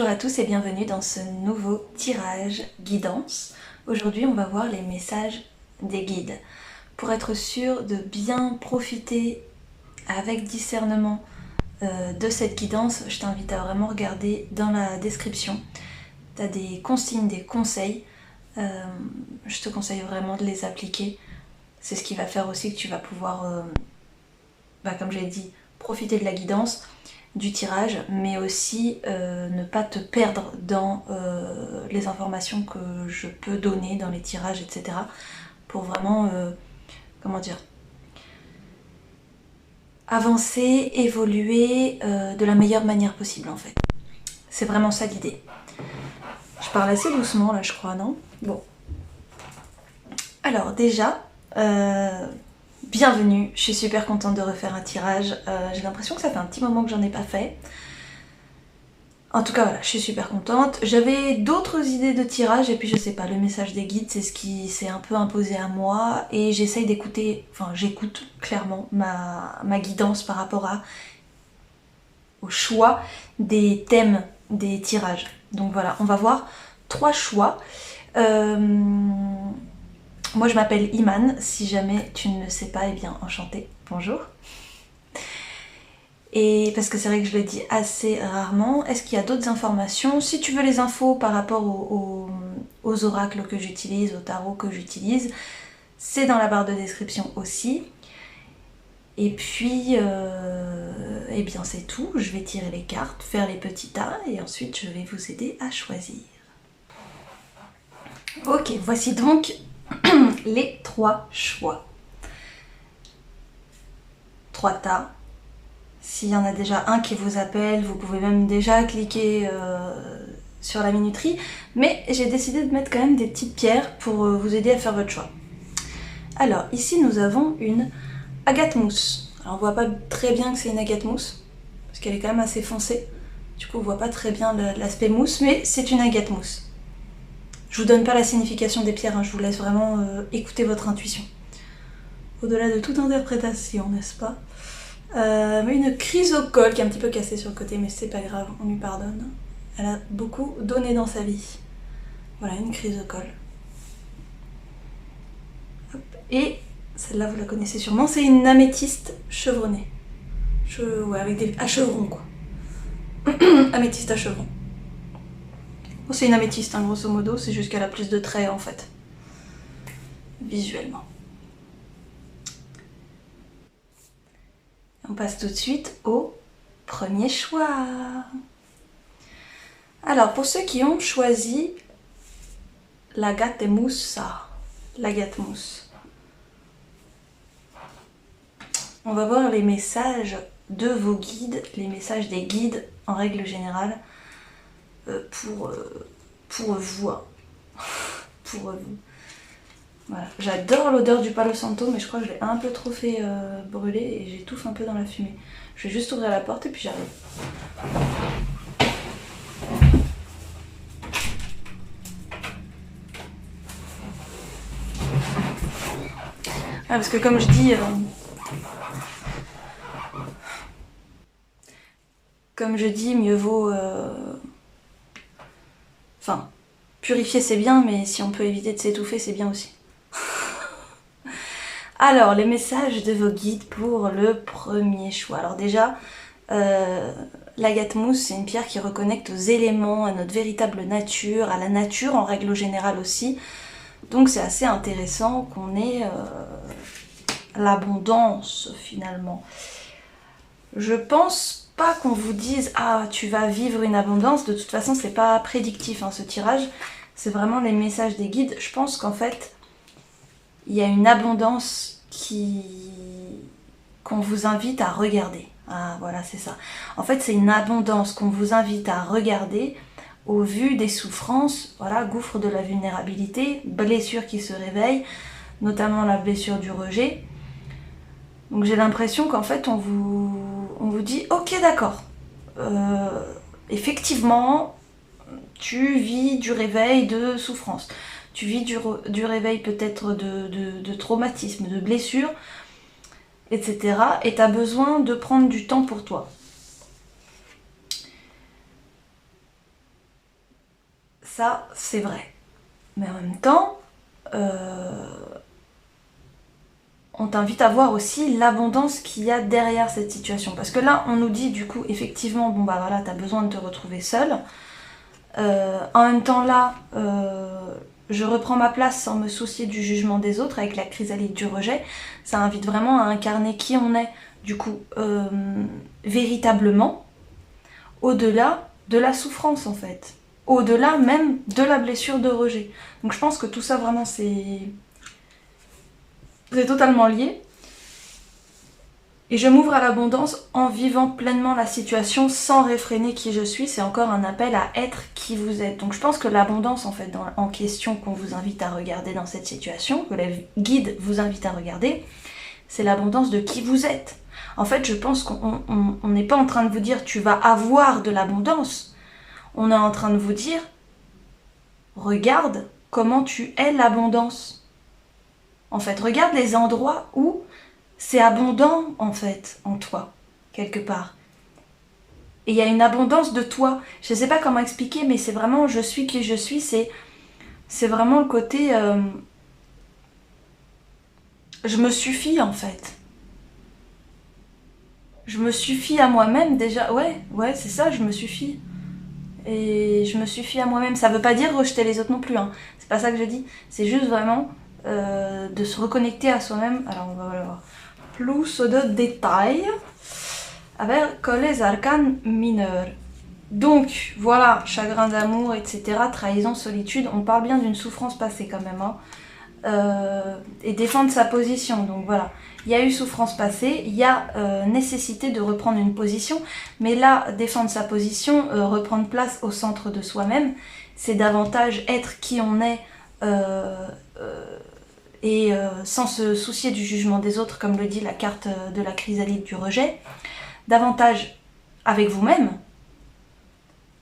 Bonjour à tous et bienvenue dans ce nouveau tirage guidance. Aujourd'hui on va voir les messages des guides. Pour être sûr de bien profiter avec discernement de cette guidance, je t'invite à vraiment regarder dans la description. Tu as des consignes, des conseils. Je te conseille vraiment de les appliquer. C'est ce qui va faire aussi que tu vas pouvoir, comme j'ai dit, profiter de la guidance, du tirage, mais aussi ne pas te perdre dans les informations que je peux donner dans les tirages, etc. Pour vraiment, avancer, évoluer de la meilleure manière possible en fait. C'est vraiment ça l'idée. Je parle assez doucement là je crois, non? Bon. Alors déjà, bienvenue, je suis super contente de refaire un tirage. J'ai l'impression que ça fait un petit moment que j'en ai pas fait. En tout cas voilà, je suis super contente. J'avais d'autres idées de tirage et puis je sais pas, le message des guides c'est ce qui s'est un peu imposé à moi et j'essaye d'écouter, enfin j'écoute clairement ma guidance par rapport au choix des thèmes des tirages. Donc voilà, on va voir 3 choix. Moi je m'appelle Iman, si jamais tu ne le sais pas, eh bien enchantée, bonjour. Et parce que c'est vrai que je le dis assez rarement. Est-ce qu'il y a d'autres informations? Si tu veux les infos par rapport aux oracles que j'utilise, au tarot que j'utilise, c'est dans la barre de description aussi. Et puis, eh bien c'est tout. Je vais tirer les cartes, faire les petits tas et ensuite je vais vous aider à choisir. Ok, voici donc les 3 choix. 3 tas. S'il y en a déjà un qui vous appelle, vous pouvez même déjà cliquer sur la minuterie. Mais j'ai décidé de mettre quand même des petites pierres pour vous aider à faire votre choix. Alors, ici nous avons une agate mousse. Alors on voit pas très bien que c'est une agate mousse, parce qu'elle est quand même assez foncée. Du coup on voit pas très bien l'aspect mousse, mais c'est une agate mousse. Je vous donne pas la signification des pierres, hein, je vous laisse vraiment écouter votre intuition. Au-delà de toute interprétation, n'est-ce pas? Une chrysocole qui est un petit peu cassée sur le côté, mais c'est pas grave, on lui pardonne. Elle a beaucoup donné dans sa vie. Voilà, une chrysocole. Hop. Et celle-là, vous la connaissez sûrement, c'est une améthyste chevronnée. Ouais, avec des... à chevron, quoi. Améthyste à chevron. Bon, c'est une améthyste, hein, grosso modo, c'est juste qu'elle a plus de traits, en fait. Visuellement. On passe tout de suite au premier choix. Alors, pour ceux qui ont choisi l'agate mousse, l'agate mousse, on va voir les messages de vos guides, les messages des guides en règle générale pour vous. Pour vous. Voilà. J'adore l'odeur du Palo Santo, mais je crois que je l'ai un peu trop fait brûler et j'étouffe un peu dans la fumée. Je vais juste ouvrir la porte et puis j'arrive. Ah, parce que comme je dis, mieux vaut... Enfin, purifier c'est bien, mais si on peut éviter de s'étouffer, c'est bien aussi. Alors, les messages de vos guides pour le premier choix. Alors déjà, l'agate mousse, c'est une pierre qui reconnecte aux éléments, à notre véritable nature, à la nature en règle générale aussi. Donc c'est assez intéressant qu'on ait l'abondance finalement. Je pense pas qu'on vous dise « Ah, tu vas vivre une abondance », de toute façon c'est pas prédictif hein, ce tirage. C'est vraiment les messages des guides. Je pense qu'en fait, il y a une abondance qu'on vous invite à regarder. Ah voilà, c'est ça. En fait, c'est une abondance qu'on vous invite à regarder au vu des souffrances, voilà, gouffre de la vulnérabilité, blessure qui se réveille, notamment la blessure du rejet. Donc j'ai l'impression qu'en fait, on vous dit « Ok, d'accord, effectivement, tu vis du réveil de souffrance. Tu vis du réveil peut-être de traumatisme, de blessure, etc. Et tu as besoin de prendre du temps pour toi. » ça c'est vrai. Mais en même temps, on t'invite à voir aussi l'abondance qu'il y a derrière cette situation. Parce que là, on nous dit du coup, effectivement, bon bah voilà, t'as besoin de te retrouver seule. En même temps là, je reprends ma place sans me soucier du jugement des autres avec la chrysalide du rejet. Ça invite vraiment à incarner qui on est, du coup, véritablement, au-delà de la souffrance en fait. Au-delà même de la blessure de rejet. Donc je pense que tout ça vraiment c'est totalement lié. Et je m'ouvre à l'abondance en vivant pleinement la situation sans réfréner qui je suis. C'est encore un appel à être qui vous êtes. Donc je pense que l'abondance en fait en question qu'on vous invite à regarder dans cette situation, que les guides vous invitent à regarder, c'est l'abondance de qui vous êtes. En fait, je pense qu'on n'est pas en train de vous dire tu vas avoir de l'abondance. On est en train de vous dire regarde comment tu es l'abondance. En fait, regarde les endroits où c'est abondant, en fait, en toi, quelque part. Et il y a une abondance de toi. Je ne sais pas comment expliquer, mais c'est vraiment je suis qui je suis. C'est vraiment le côté... je me suffis, en fait. Je me suffis à moi-même, déjà. Ouais, c'est ça, je me suffis. Et je me suffis à moi-même. Ça veut pas dire rejeter les autres non plus, hein. C'est pas ça que je dis. C'est juste vraiment de se reconnecter à soi-même. Alors, on va voir plus de détails avec les arcanes mineurs. Donc, voilà, chagrin d'amour, etc., trahison, solitude, on parle bien d'une souffrance passée quand même, hein. Et défendre sa position, donc voilà. Il y a eu souffrance passée, il y a nécessité de reprendre une position, mais là, défendre sa position, reprendre place au centre de soi-même, c'est davantage être qui on est, et sans se soucier du jugement des autres, comme le dit la carte de la chrysalide du rejet, davantage avec vous-même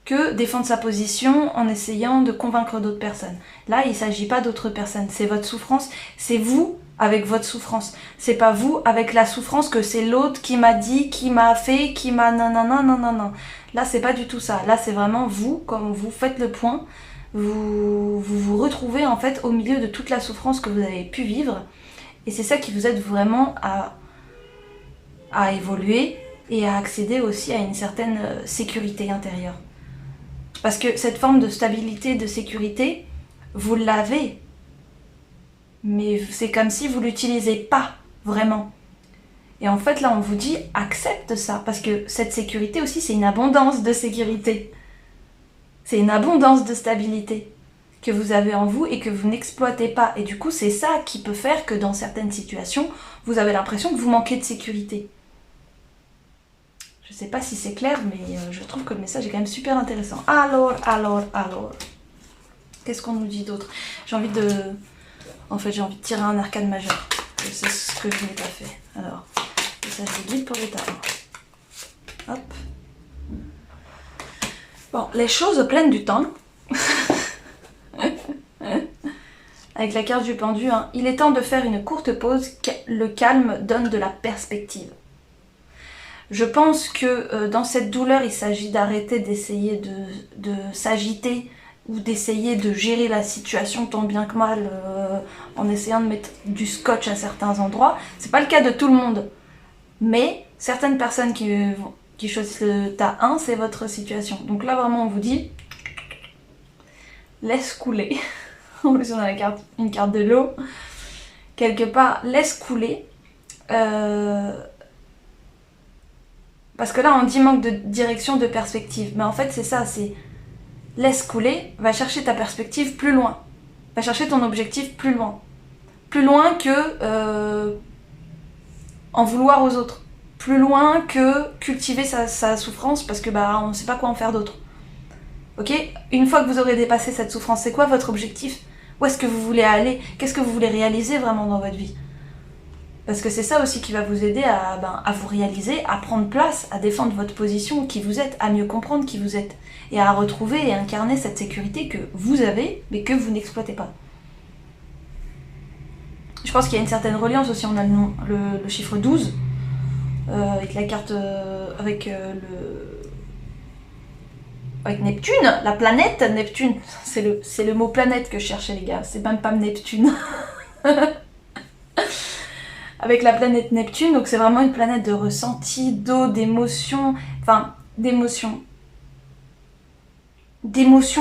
que défendre sa position en essayant de convaincre d'autres personnes. Là, il ne s'agit pas d'autres personnes, c'est votre souffrance, c'est vous avec votre souffrance. C'est pas vous avec la souffrance que c'est l'autre qui m'a dit, qui m'a fait, qui m'a nanana. Là, c'est pas du tout ça. Là, c'est vraiment vous, quand vous faites le point, vous retrouvez en fait au milieu de toute la souffrance que vous avez pu vivre. Et c'est ça qui vous aide vraiment à évoluer et à accéder aussi à une certaine sécurité intérieure. Parce que cette forme de stabilité, de sécurité, vous l'avez. Mais c'est comme si vous ne l'utilisez pas vraiment. Et en fait, là, on vous dit, accepte ça. Parce que cette sécurité aussi, c'est une abondance de sécurité. C'est une abondance de stabilité que vous avez en vous et que vous n'exploitez pas. Et du coup, c'est ça qui peut faire que dans certaines situations, vous avez l'impression que vous manquez de sécurité. Je sais pas si c'est clair, mais je trouve que le message est quand même super intéressant. Alors. Qu'est-ce qu'on nous dit d'autre? J'ai envie de tirer un arcane majeur. C'est ce que je n'ai pas fait. Alors, message de guide pour l'état 1. Hop. Bon, les choses prennent du temps. Avec la carte du pendu, hein. Il est temps de faire une courte pause. Le calme donne de la perspective. Je pense que dans cette douleur, il s'agit d'arrêter d'essayer de s'agiter ou d'essayer de gérer la situation tant bien que mal en essayant de mettre du scotch à certains endroits. C'est pas le cas de tout le monde. Mais certaines personnes qui choisissent le tas 1, c'est votre situation. Donc là, vraiment, on vous dit, laisse couler. En plus, on a une carte de l'eau. Quelque part, laisse couler. Parce que là, on dit manque de direction, de perspective. Mais en fait, c'est ça, c'est laisse couler, va chercher ta perspective plus loin. Va chercher ton objectif plus loin. Plus loin que en vouloir aux autres. Plus loin que cultiver sa souffrance parce que on ne sait pas quoi en faire d'autre. Ok? Une fois que vous aurez dépassé cette souffrance, c'est quoi votre objectif? Où est-ce que vous voulez aller? Qu'est-ce que vous voulez réaliser vraiment dans votre vie? Parce que c'est ça aussi qui va vous aider à vous réaliser, à prendre place, à défendre votre position, qui vous êtes, à mieux comprendre qui vous êtes. Et à retrouver et incarner cette sécurité que vous avez, mais que vous n'exploitez pas. Je pense qu'il y a une certaine reliance aussi, on a le chiffre 12, avec la carte, avec Neptune, la planète Neptune. C'est le mot planète que je cherchais, les gars, c'est même pas Neptune. Avec la planète Neptune, donc c'est vraiment une planète de ressenti, d'eau, d'émotions, enfin d'émotions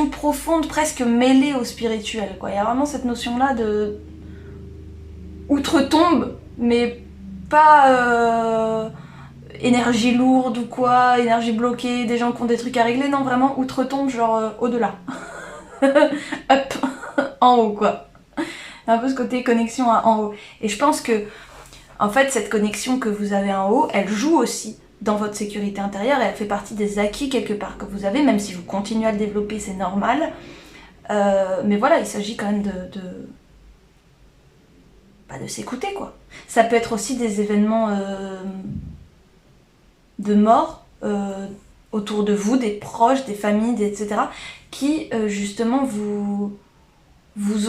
profondes, presque mêlées au spirituel, quoi. Il y a vraiment cette notion-là de outre-tombe, mais pas énergie lourde ou quoi, énergie bloquée, des gens qui ont des trucs à régler, non, vraiment outre-tombe, genre au-delà. Up, en haut, quoi. Un peu ce côté connexion en haut. Et je pense que en fait, cette connexion que vous avez en haut, elle joue aussi dans votre sécurité intérieure et elle fait partie des acquis quelque part que vous avez, même si vous continuez à le développer, c'est normal. Mais voilà, il s'agit quand même de s'écouter, quoi. Ça peut être aussi des événements de mort autour de vous, des proches, des familles, etc., qui justement vous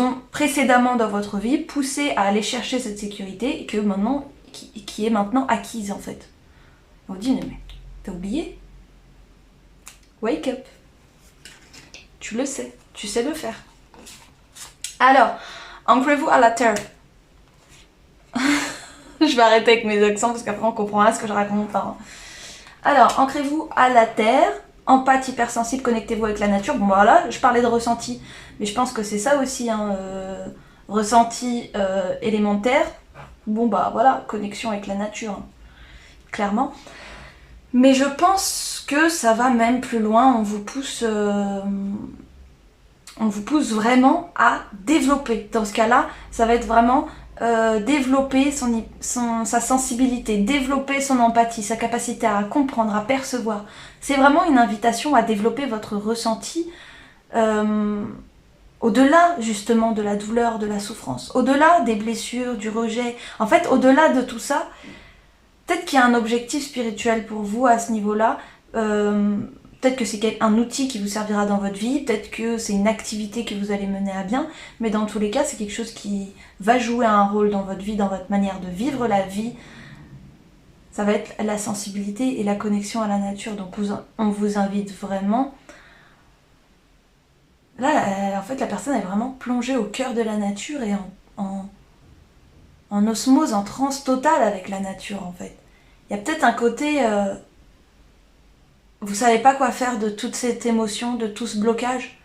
ont précédemment dans votre vie poussé à aller chercher cette sécurité et que maintenant, qui est maintenant acquise en fait. On vous dit, mais t'as oublié? Wake up. Tu le sais, tu sais le faire. Alors, ancrez-vous à la terre. Je vais arrêter avec mes accents parce qu'après on comprendra ce que je raconte. Hein. Alors, ancrez-vous à la terre. Empathie, hypersensible, connectez-vous avec la nature. Bon voilà, je parlais de ressenti, mais je pense que c'est ça aussi, hein, ressenti élémentaire. Bon bah voilà, connexion avec la nature, hein, clairement. Mais je pense que ça va même plus loin, on vous pousse vraiment à développer. Dans ce cas-là, ça va être vraiment développer sa sensibilité, développer son empathie, sa capacité à comprendre, à percevoir. C'est vraiment une invitation à développer votre ressenti au-delà justement de la douleur, de la souffrance, au-delà des blessures, du rejet. En fait, au-delà de tout ça, peut-être qu'il y a un objectif spirituel pour vous à ce niveau-là. Peut-être que c'est un outil qui vous servira dans votre vie, peut-être que c'est une activité que vous allez mener à bien, mais dans tous les cas, c'est quelque chose qui va jouer un rôle dans votre vie, dans votre manière de vivre la vie. Ça va être la sensibilité et la connexion à la nature. Donc on vous invite vraiment... Là, en fait, la personne est vraiment plongée au cœur de la nature et en osmose, en transe totale avec la nature, en fait. Il y a peut-être un côté... vous savez pas quoi faire de toute cette émotion, de tout ce blocage.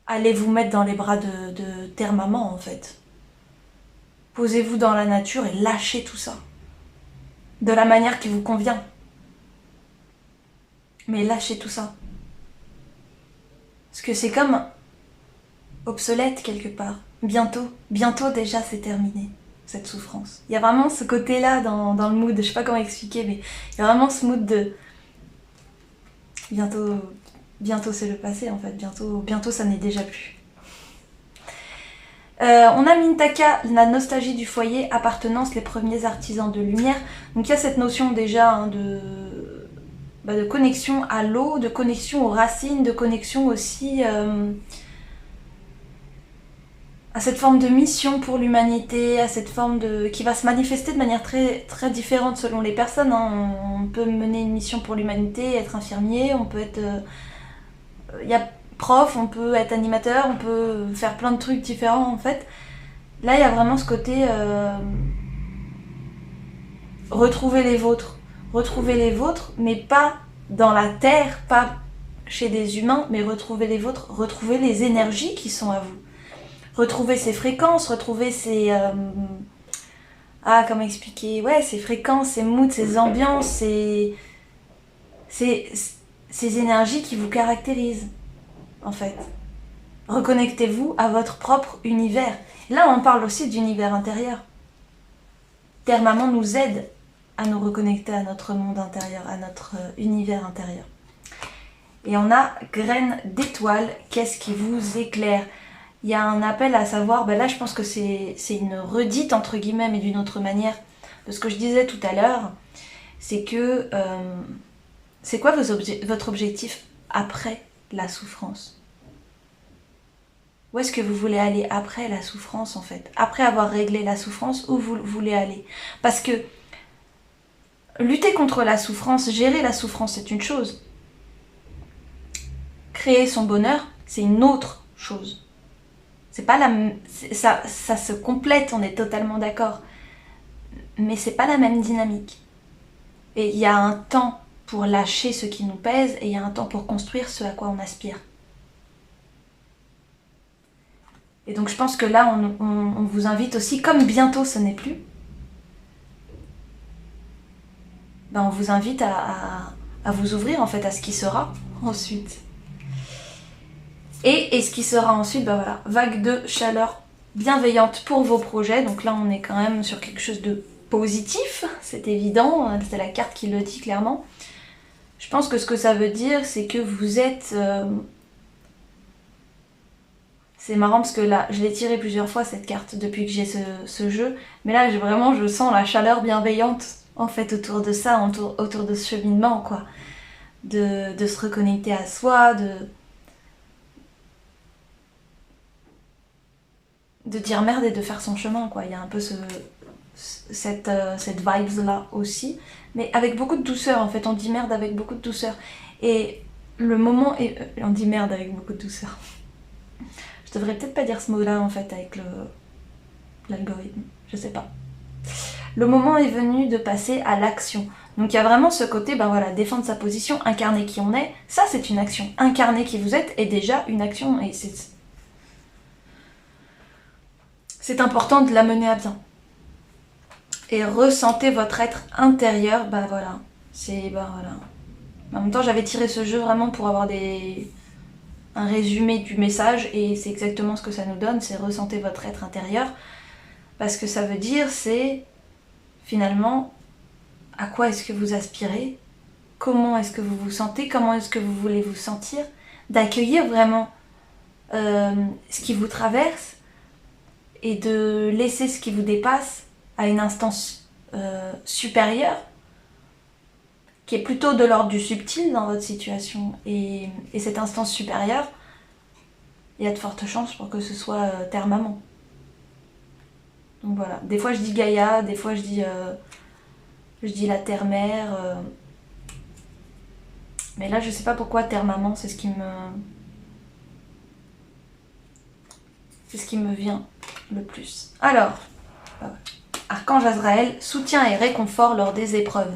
Allez vous mettre dans les bras de Terre-Maman, en fait. Posez-vous dans la nature et lâchez tout ça. De la manière qui vous convient. Mais lâchez tout ça. Parce que c'est comme obsolète quelque part. Bientôt déjà c'est terminé, cette souffrance. Il y a vraiment ce côté-là dans le mood, je sais pas comment expliquer, mais il y a vraiment ce mood de... Bientôt c'est le passé en fait, bientôt ça n'est déjà plus. On a Mintaka, la nostalgie du foyer, appartenance, les premiers artisans de lumière. Donc il y a cette notion déjà hein, de connexion à l'eau, de connexion aux racines, de connexion aussi à cette forme de mission pour l'humanité, à cette forme qui va se manifester de manière très, très différente selon les personnes. Hein. On peut mener une mission pour l'humanité, être infirmier, on peut être... Il y a prof, on peut être animateur, on peut faire plein de trucs différents en fait. Là, il y a vraiment ce côté retrouver les vôtres, mais pas dans la terre, pas chez des humains, mais retrouver les vôtres, retrouver les énergies qui sont à vous. Retrouver ces fréquences, retrouver ces... comment expliquer? Ouais, ces fréquences, ces moods, ces ambiances, ces énergies qui vous caractérisent, en fait. Reconnectez-vous à votre propre univers. Là, on parle aussi d'univers intérieur. Terre-Maman nous aide à nous reconnecter à notre monde intérieur, à notre univers intérieur. Et on a graines d'étoiles, qu'est-ce qui vous éclaire? Il y a un appel à savoir, là je pense que c'est une redite entre guillemets, mais d'une autre manière, de ce que je disais tout à l'heure, c'est que c'est quoi votre objectif après la souffrance? Où est-ce que vous voulez aller après la souffrance en fait? Après avoir réglé la souffrance, où vous voulez aller? Parce que lutter contre la souffrance, gérer la souffrance, c'est une chose. Créer son bonheur, c'est une autre chose. C'est pas ça se complète, on est totalement d'accord. Mais c'est pas la même dynamique. Et il y a un temps pour lâcher ce qui nous pèse et il y a un temps pour construire ce à quoi on aspire. Et donc je pense que là, on vous invite aussi, comme bientôt ce n'est plus, ben on vous invite à vous ouvrir en fait à ce qui sera ensuite. Et ce qui sera ensuite, ben voilà, vague de chaleur bienveillante pour vos projets. Donc là, on est quand même sur quelque chose de positif, c'est évident, c'est la carte qui le dit clairement. Je pense que ce que ça veut dire, c'est que vous êtes... C'est marrant parce que là, je l'ai tiré plusieurs fois cette carte depuis que j'ai ce jeu. Mais là, je sens la chaleur bienveillante en fait autour de ça, autour de ce cheminement, quoi. De se reconnecter à soi, de dire merde et de faire son chemin, quoi. Il y a un peu cette vibes-là aussi. Mais avec beaucoup de douceur, en fait. On dit merde avec beaucoup de douceur. Et le moment est... On dit merde avec beaucoup de douceur. Je devrais peut-être pas dire ce mot-là, en fait, avec l'algorithme. Je sais pas. Le moment est venu de passer à l'action. Donc il y a vraiment ce côté, ben voilà, défendre sa position, incarner qui on est, ça c'est une action. Incarner qui vous êtes est déjà une action et c'est important de la mener à bien. Et ressentez votre être intérieur, bah voilà. Voilà. En même temps, j'avais tiré ce jeu vraiment pour avoir un résumé du message et c'est exactement ce que ça nous donne, c'est ressentez votre être intérieur. Parce que ça veut dire, c'est finalement à quoi est-ce que vous aspirez, comment est-ce que vous vous sentez, comment est-ce que vous voulez vous sentir, d'accueillir vraiment ce qui vous traverse et de laisser ce qui vous dépasse à une instance supérieure qui est plutôt de l'ordre du subtil dans votre situation. Et cette instance supérieure, il y a de fortes chances pour que ce soit Terre Maman. Donc voilà, des fois je dis Gaïa, des fois je dis la Terre-Mère. Mais là je sais pas pourquoi Terre Maman, c'est ce qui me vient le plus. Alors, Archange Azraël, soutien et réconfort lors des épreuves.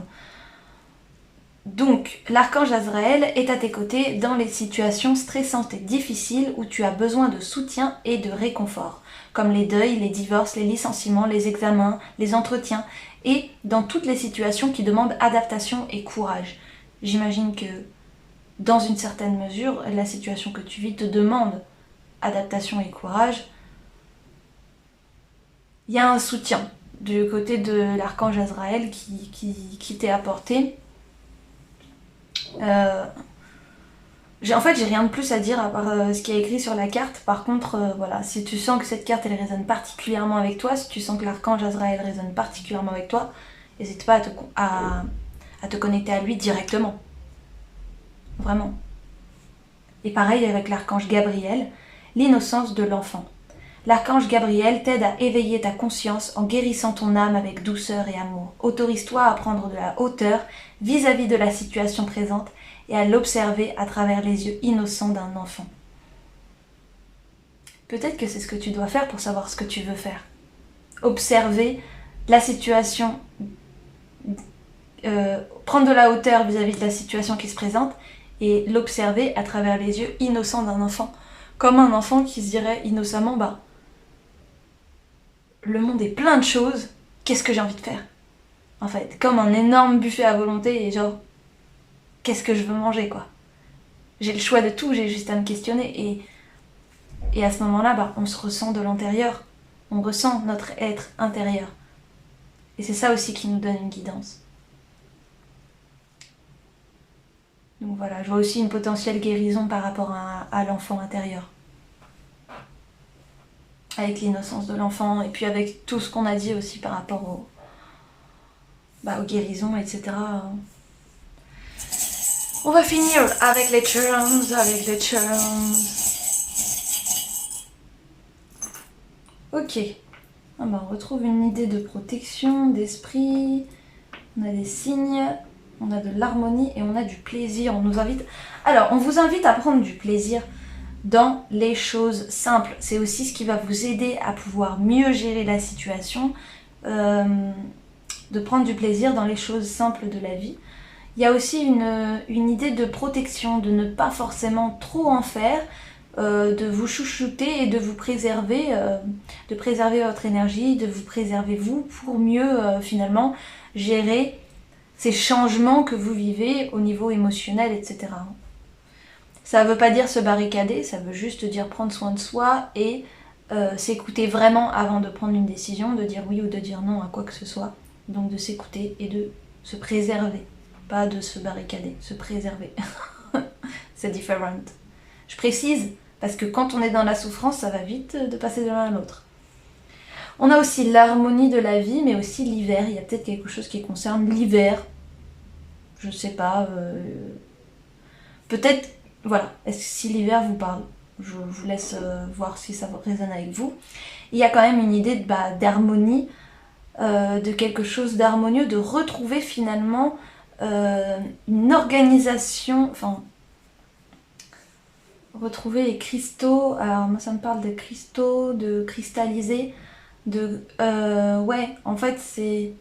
Donc, l'Archange Azraël est à tes côtés dans les situations stressantes et difficiles où tu as besoin de soutien et de réconfort, comme les deuils, les divorces, les licenciements, les examens, les entretiens, et dans toutes les situations qui demandent adaptation et courage. J'imagine que, dans une certaine mesure, la situation que tu vis te demande adaptation et courage. Il y a un soutien du côté de l'Archange Azraël qui t'est apporté. En fait, j'ai rien de plus à dire à part ce qui est écrit sur la carte. Par contre, voilà, si tu sens que cette carte elle résonne particulièrement avec toi, si tu sens que l'Archange Azraël résonne particulièrement avec toi, n'hésite pas à te connecter à lui directement. Vraiment. Et pareil avec l'Archange Gabriel, l'innocence de l'enfant. L'Archange Gabriel t'aide à éveiller ta conscience en guérissant ton âme avec douceur et amour. Autorise-toi à prendre de la hauteur vis-à-vis de la situation présente et à l'observer à travers les yeux innocents d'un enfant. Peut-être que c'est ce que tu dois faire pour savoir ce que tu veux faire. Observer la situation, prendre de la hauteur vis-à-vis de la situation qui se présente et l'observer à travers les yeux innocents d'un enfant. Comme un enfant qui se dirait innocemment, le monde est plein de choses, qu'est-ce que j'ai envie de faire? En fait, comme un énorme buffet à volonté et genre, qu'est-ce que je veux manger, quoi? J'ai le choix de tout, j'ai juste à me questionner et à ce moment-là, on se ressent de l'intérieur, on ressent notre être intérieur. Et c'est ça aussi qui nous donne une guidance. Donc voilà, je vois aussi une potentielle guérison par rapport à l'enfant intérieur. Avec l'innocence de l'enfant et puis avec tout ce qu'on a dit aussi par rapport aux guérisons, etc. On va finir avec les charms, Ok. On retrouve une idée de protection, d'esprit, On a des signes, on a de l'harmonie et on a du plaisir. On nous invite... Alors, on vous invite à prendre du plaisir dans les choses simples. C'est aussi ce qui va vous aider à pouvoir mieux gérer la situation, de prendre du plaisir dans les choses simples de la vie. Il y a aussi une idée de protection, de ne pas forcément trop en faire, de vous chouchouter et de vous préserver, de préserver votre énergie, de vous préserver vous pour mieux finalement gérer ces changements que vous vivez au niveau émotionnel, etc. Ça ne veut pas dire se barricader, ça veut juste dire prendre soin de soi et s'écouter vraiment avant de prendre une décision, de dire oui ou de dire non à quoi que ce soit. Donc de s'écouter et de se préserver, pas de se barricader, se préserver. C'est différent. Je précise, parce que quand on est dans la souffrance, ça va vite de passer de l'un à l'autre. On a aussi l'harmonie de la vie, mais aussi l'hiver. Il y a peut-être quelque chose qui concerne l'hiver. Je sais pas. Peut-être, voilà. Est-ce que si l'hiver vous parle, je vous laisse voir si ça résonne avec vous. Il y a quand même une idée d'harmonie, de quelque chose d'harmonieux, de retrouver finalement une organisation, enfin, retrouver les cristaux. Alors moi ça me parle de cristaux, de cristalliser, ouais, en fait c'est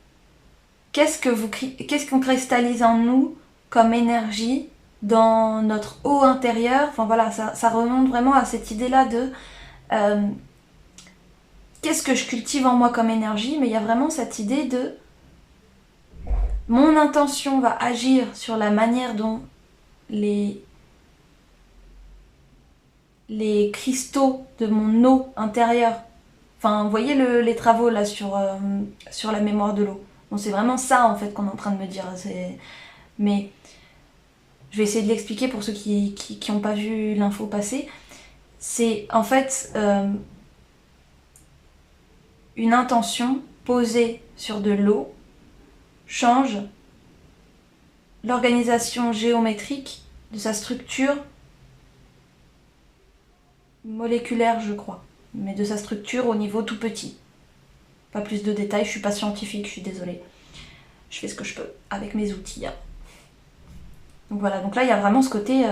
qu'est-ce qu'on cristallise en nous comme énergie dans notre eau intérieure. Enfin voilà, ça remonte vraiment à cette idée là de qu'est-ce que je cultive en moi comme énergie, mais il y a vraiment cette idée de mon intention va agir sur la manière dont les cristaux de mon eau intérieure. Enfin, vous voyez les travaux là sur la mémoire de l'eau. Bon, c'est vraiment ça en fait qu'on est en train de me dire. Mais je vais essayer de l'expliquer pour ceux qui n'ont pas vu l'info passer. C'est en fait une intention posée sur de l'eau change l'organisation géométrique de sa structure moléculaire, je crois, mais de sa structure au niveau tout petit. Pas plus de détails, je suis pas scientifique, je suis désolée. Je fais ce que je peux avec mes outils. Donc voilà, donc là il y a vraiment ce côté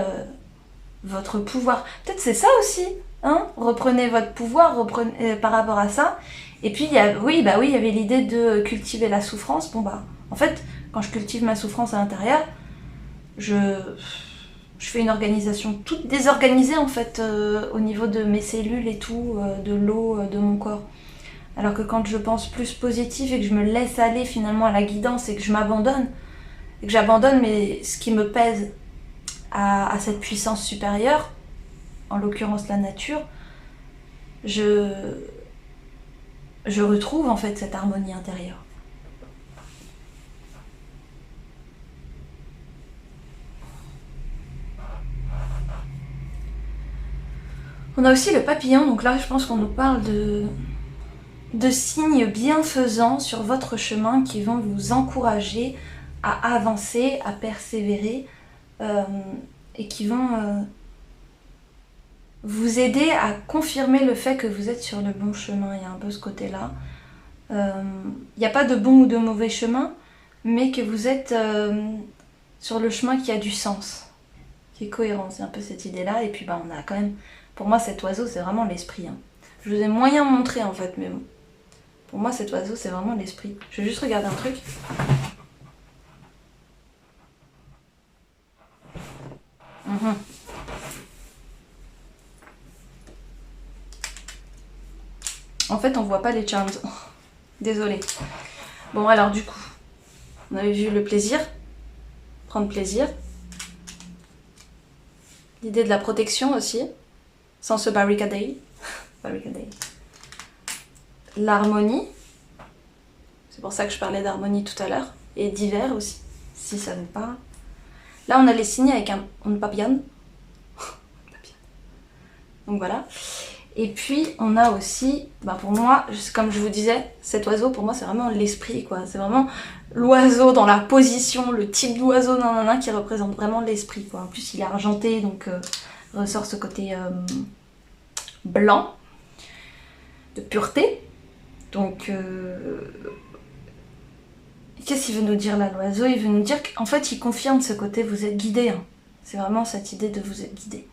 votre pouvoir. Peut-être c'est ça aussi, hein. Reprenez votre pouvoir, reprenez par rapport à ça. Et puis il y a, il y avait l'idée de cultiver la souffrance. Bon bah, en fait, quand je cultive ma souffrance à l'intérieur, je fais une organisation toute désorganisée en fait au niveau de mes cellules et tout, de l'eau, de mon corps. Alors que quand je pense plus positif et que je me laisse aller finalement à la guidance et que je m'abandonne, et que j'abandonne mais ce qui me pèse à cette puissance supérieure, en l'occurrence la nature, je retrouve en fait cette harmonie intérieure. On a aussi le papillon, donc là je pense qu'on nous parle de signes bienfaisants sur votre chemin qui vont vous encourager à avancer, à persévérer et qui vont vous aider à confirmer le fait que vous êtes sur le bon chemin. Il y a un peu ce côté-là. Il n'y a pas de bon ou de mauvais chemin, mais que vous êtes sur le chemin qui a du sens, qui est cohérent. C'est un peu cette idée-là. Et puis bah, on a quand même... Pour moi, cet oiseau, c'est vraiment l'esprit. Hein. Je vous ai moyen montré en fait, mais bon. Pour moi, cet oiseau, c'est vraiment l'esprit. Je vais juste regarder un truc. En fait, on voit pas les charms. Oh, désolée. Bon, alors du coup, on avait vu le plaisir. Prendre plaisir. L'idée de la protection aussi. Sans se barricader. L'harmonie. C'est pour ça que je parlais d'harmonie tout à l'heure. Et d'hiver aussi, si ça vous parle. Là, on a les signes avec un papillon. Donc voilà. Et puis, on a aussi, bah pour moi, comme je vous disais, cet oiseau, pour moi, c'est vraiment l'esprit, quoi. C'est vraiment l'oiseau dans la position, le type d'oiseau qui représente vraiment l'esprit, quoi. En plus, il est argenté, donc ressort ce côté blanc, de pureté. Donc, Qu'est-ce qu'il veut nous dire là, l'oiseau? Il veut nous dire qu'en fait, il confirme ce côté, vous êtes guidé. Hein. C'est vraiment cette idée de vous être guidé.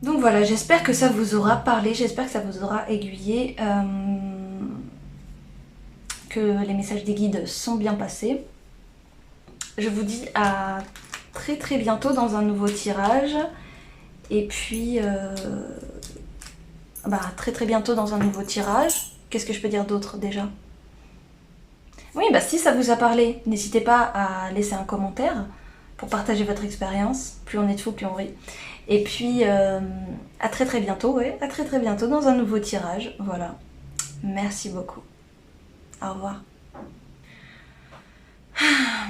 Donc voilà, j'espère que ça vous aura parlé, j'espère que ça vous aura aiguillé, que les messages des guides sont bien passés. Je vous dis à très très bientôt dans un nouveau tirage. Et puis, très très bientôt dans un nouveau tirage. Qu'est-ce que je peux dire d'autre déjà? Oui, si ça vous a parlé, n'hésitez pas à laisser un commentaire pour partager votre expérience. Plus on est de fous, plus on rit. Et puis, à très très bientôt, à très très bientôt dans un nouveau tirage. Voilà. Merci beaucoup. Au revoir.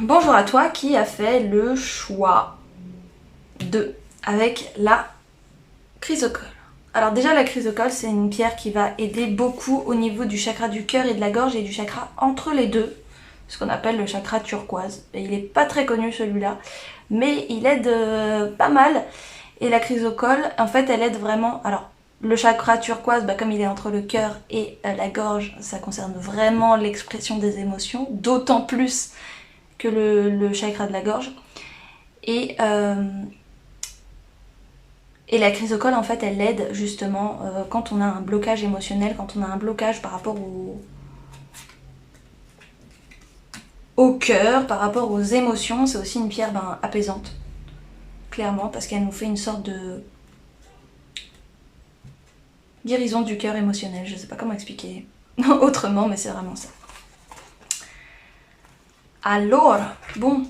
Bonjour à toi qui a fait le choix avec la chrysocole. Alors déjà, la chrysocole, c'est une pierre qui va aider beaucoup au niveau du chakra du cœur et de la gorge et du chakra entre les deux, ce qu'on appelle le chakra turquoise. Et il n'est pas très connu celui-là, mais il aide pas mal. Et la chrysocole, en fait, elle aide vraiment... Alors, le chakra turquoise, comme il est entre le cœur et la gorge, ça concerne vraiment l'expression des émotions, d'autant plus que le chakra de la gorge. Et la chrysocole, en fait, elle aide justement quand on a un blocage émotionnel, quand on a un blocage par rapport au cœur, par rapport aux émotions. C'est aussi une pierre apaisante, clairement, parce qu'elle nous fait une sorte de guérison du cœur émotionnel. Je sais pas comment expliquer autrement, mais c'est vraiment ça. Alors, bon,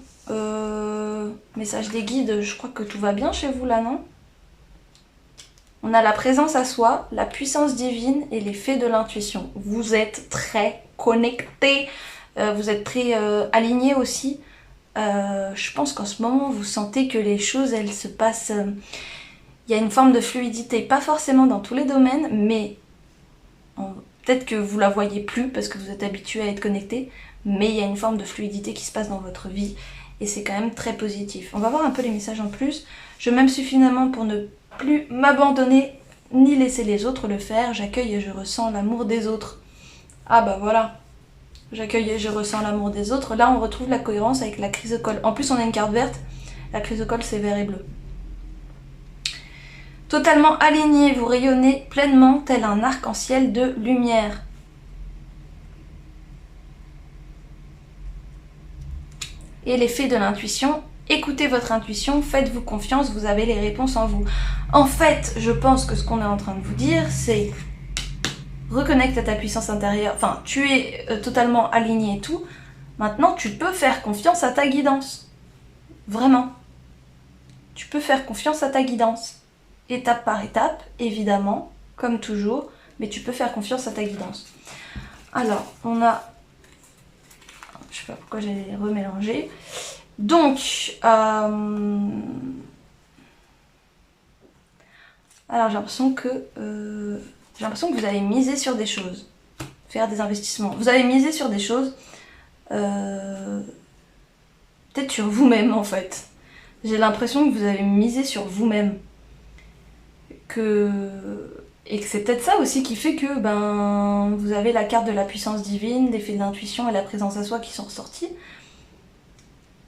message des guides, je crois que tout va bien chez vous là, non? On a la présence à soi, la puissance divine et les faits de l'intuition. Vous êtes très connectés, vous êtes très alignés aussi. Je pense qu'en ce moment, vous sentez que les choses, elles se passent... Il y a une forme de fluidité, pas forcément dans tous les domaines, mais peut-être que vous la voyez plus parce que vous êtes habitué à être connecté, mais il y a une forme de fluidité qui se passe dans votre vie et c'est quand même très positif. On va voir un peu les messages en plus. Je m'aime suffisamment pour ne plus m'abandonner ni laisser les autres le faire. J'accueille et je ressens l'amour des autres. Ah voilà. J'accueille et je ressens l'amour des autres. Là, on retrouve la cohérence avec la chrysocole. En plus, on a une carte verte. La chrysocole, c'est vert et bleu. Totalement aligné, vous rayonnez pleinement tel un arc-en-ciel de lumière. Et l'effet de l'intuition, écoutez votre intuition, faites-vous confiance, vous avez les réponses en vous. En fait, je pense que ce qu'on est en train de vous dire, c'est reconnecte à ta puissance intérieure. Enfin, tu es totalement aligné et tout. Maintenant, tu peux faire confiance à ta guidance. Vraiment. Tu peux faire confiance à ta guidance. Étape par étape, évidemment, comme toujours, mais tu peux faire confiance à ta guidance. Alors, on a... Je sais pas pourquoi j'ai remélangé. Donc, alors j'ai l'impression que vous avez misé sur des choses, faire des investissements. Vous avez misé sur des choses, peut-être sur vous-même en fait. J'ai l'impression que vous avez misé sur vous-même. Et que c'est peut-être ça aussi qui fait que vous avez la carte de la puissance divine, l'effet de l'intuition et la présence à soi qui sont ressortis.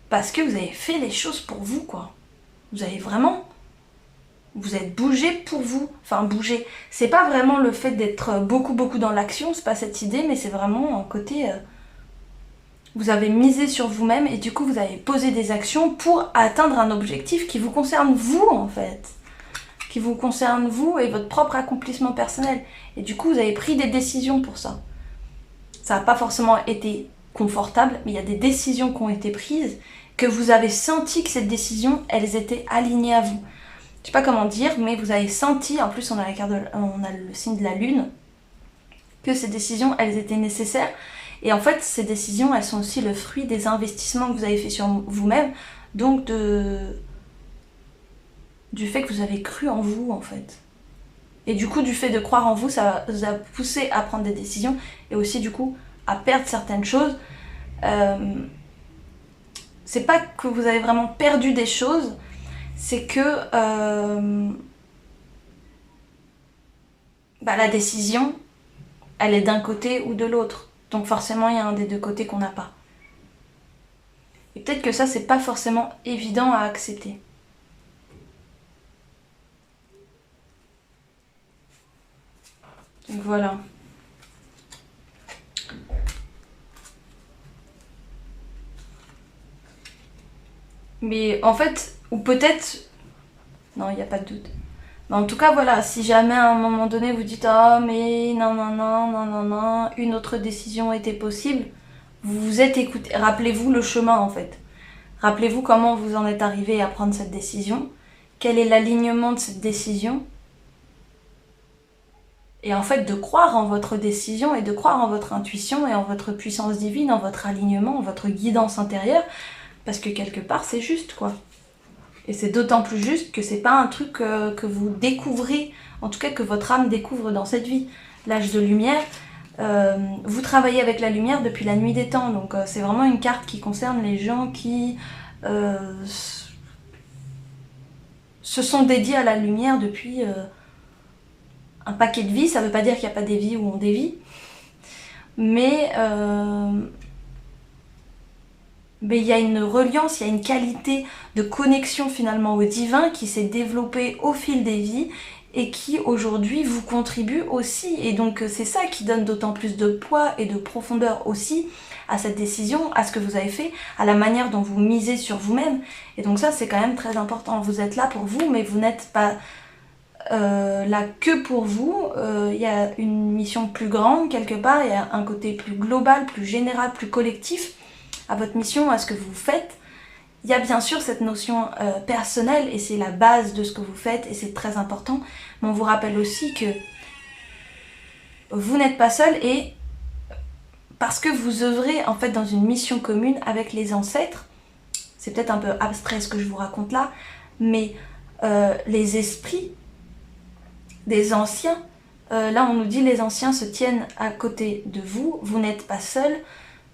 Parce que vous avez fait les choses pour vous, quoi. Vous êtes bougé pour vous. Enfin, bougé. C'est pas vraiment le fait d'être beaucoup dans l'action, c'est pas cette idée, mais c'est vraiment un côté... vous avez misé sur vous-même et du coup vous avez posé des actions pour atteindre un objectif qui vous concerne vous, en fait. Qui vous concerne vous et votre propre accomplissement personnel. Et du coup, vous avez pris des décisions pour ça. Ça n'a pas forcément été confortable, mais il y a des décisions qui ont été prises, que vous avez senti que ces décisions, elles étaient alignées à vous. Je sais pas comment dire, mais vous avez senti, en plus on a le signe de la lune, que ces décisions, elles étaient nécessaires. Et en fait, ces décisions, elles sont aussi le fruit des investissements que vous avez fait sur vous-même, donc du fait que vous avez cru en vous, en fait. Et du coup, du fait de croire en vous, ça vous a poussé à prendre des décisions et aussi, du coup, à perdre certaines choses. C'est pas que vous avez vraiment perdu des choses, c'est que la décision, elle est d'un côté ou de l'autre. Donc forcément, il y a un des deux côtés qu'on n'a pas. Et peut-être que ça, c'est pas forcément évident à accepter. Donc voilà. Mais en fait, ou peut-être... Non, il n'y a pas de doute. Mais en tout cas, voilà, si jamais à un moment donné vous dites «Ah, mais non, non, non, non, non, non, une autre décision était possible», vous vous êtes écouté. Rappelez-vous le chemin en fait. Rappelez-vous comment vous en êtes arrivé à prendre cette décision. Quel est l'alignement de cette décision. Et en fait, de croire en votre décision et de croire en votre intuition et en votre puissance divine, en votre alignement, en votre guidance intérieure. Parce que quelque part, c'est juste, quoi. Et c'est d'autant plus juste que c'est pas un truc que vous découvrez, en tout cas que votre âme découvre dans cette vie. L'âge de lumière, vous travaillez avec la lumière depuis la nuit des temps, donc c'est vraiment une carte qui concerne les gens qui se sont dédiés à la lumière depuis un paquet de vies. Ça veut pas dire qu'il n'y a pas des vies où on dévie, mais il y a une reliance, il y a une qualité de connexion finalement au divin qui s'est développée au fil des vies et qui aujourd'hui vous contribue aussi. Et donc c'est ça qui donne d'autant plus de poids et de profondeur aussi à cette décision, à ce que vous avez fait, à la manière dont vous misez sur vous-même. Et donc ça c'est quand même très important. Vous êtes là pour vous, mais vous n'êtes pas là que pour vous. Il y a une mission plus grande quelque part, il y a un côté plus global, plus général, plus collectif à votre mission, à ce que vous faites. Il y a bien sûr cette notion personnelle et c'est la base de ce que vous faites et c'est très important. Mais on vous rappelle aussi que vous n'êtes pas seul et parce que vous œuvrez en fait dans une mission commune avec les ancêtres. C'est peut-être un peu abstrait ce que je vous raconte là, mais les esprits des anciens, là on nous dit les anciens se tiennent à côté de vous, vous n'êtes pas seul.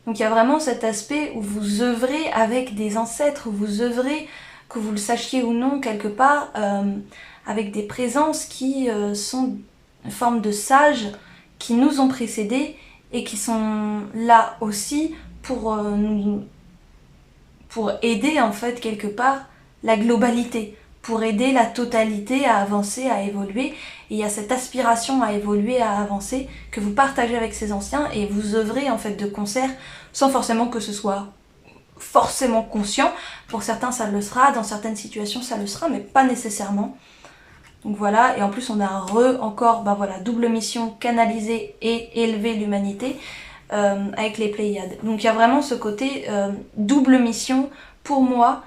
Donc il y a vraiment cet aspect où vous œuvrez avec des ancêtres, où vous œuvrez, que vous le sachiez ou non quelque part, avec des présences qui sont une forme de sages, qui nous ont précédés et qui sont là aussi pour aider en fait quelque part la globalité, pour aider la totalité à avancer, à évoluer. Et il y a cette aspiration à évoluer, à avancer, que vous partagez avec ces anciens et vous œuvrez en fait de concert, sans forcément que ce soit forcément conscient. Pour certains ça le sera, dans certaines situations ça le sera, mais pas nécessairement. Donc voilà, et en plus on a encore double mission, canaliser et élever l'humanité avec les Pléiades. Donc il y a vraiment ce côté double mission pour moi,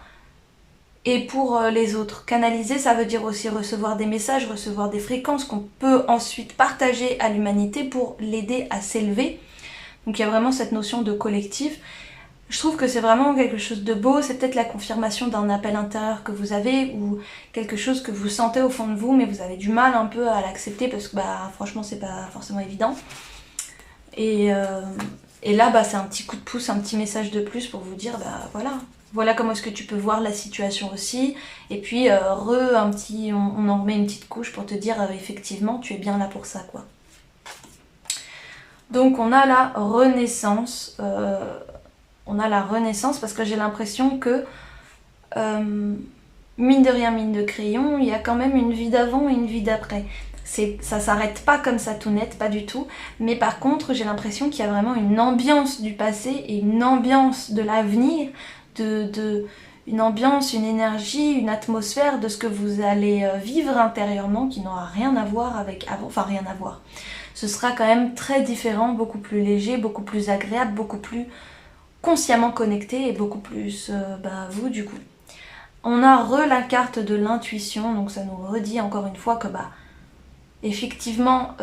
et pour les autres. Canaliser, ça veut dire aussi recevoir des messages, recevoir des fréquences qu'on peut ensuite partager à l'humanité pour l'aider à s'élever. Donc il y a vraiment cette notion de collectif. Je trouve que c'est vraiment quelque chose de beau, c'est peut-être la confirmation d'un appel intérieur que vous avez ou quelque chose que vous sentez au fond de vous mais vous avez du mal un peu à l'accepter parce que franchement c'est pas forcément évident. Et là c'est un petit coup de pouce, un petit message de plus pour vous dire voilà comment est-ce que tu peux voir la situation aussi. Et puis on en remet une petite couche pour te dire effectivement tu es bien là pour ça quoi. Donc on a la renaissance. Parce que j'ai l'impression que mine de rien, mine de crayon, il y a quand même une vie d'avant et une vie d'après. Ça s'arrête pas comme ça tout net, pas du tout. Mais par contre j'ai l'impression qu'il y a vraiment une ambiance du passé et une ambiance de l'avenir, une ambiance, une énergie, une atmosphère de ce que vous allez vivre intérieurement qui n'aura rien à voir avec avant, enfin rien à voir. Ce sera quand même très différent, beaucoup plus léger, beaucoup plus agréable, beaucoup plus consciemment connecté et beaucoup plus vous du coup. On a la carte de l'intuition, donc ça nous redit encore une fois que effectivement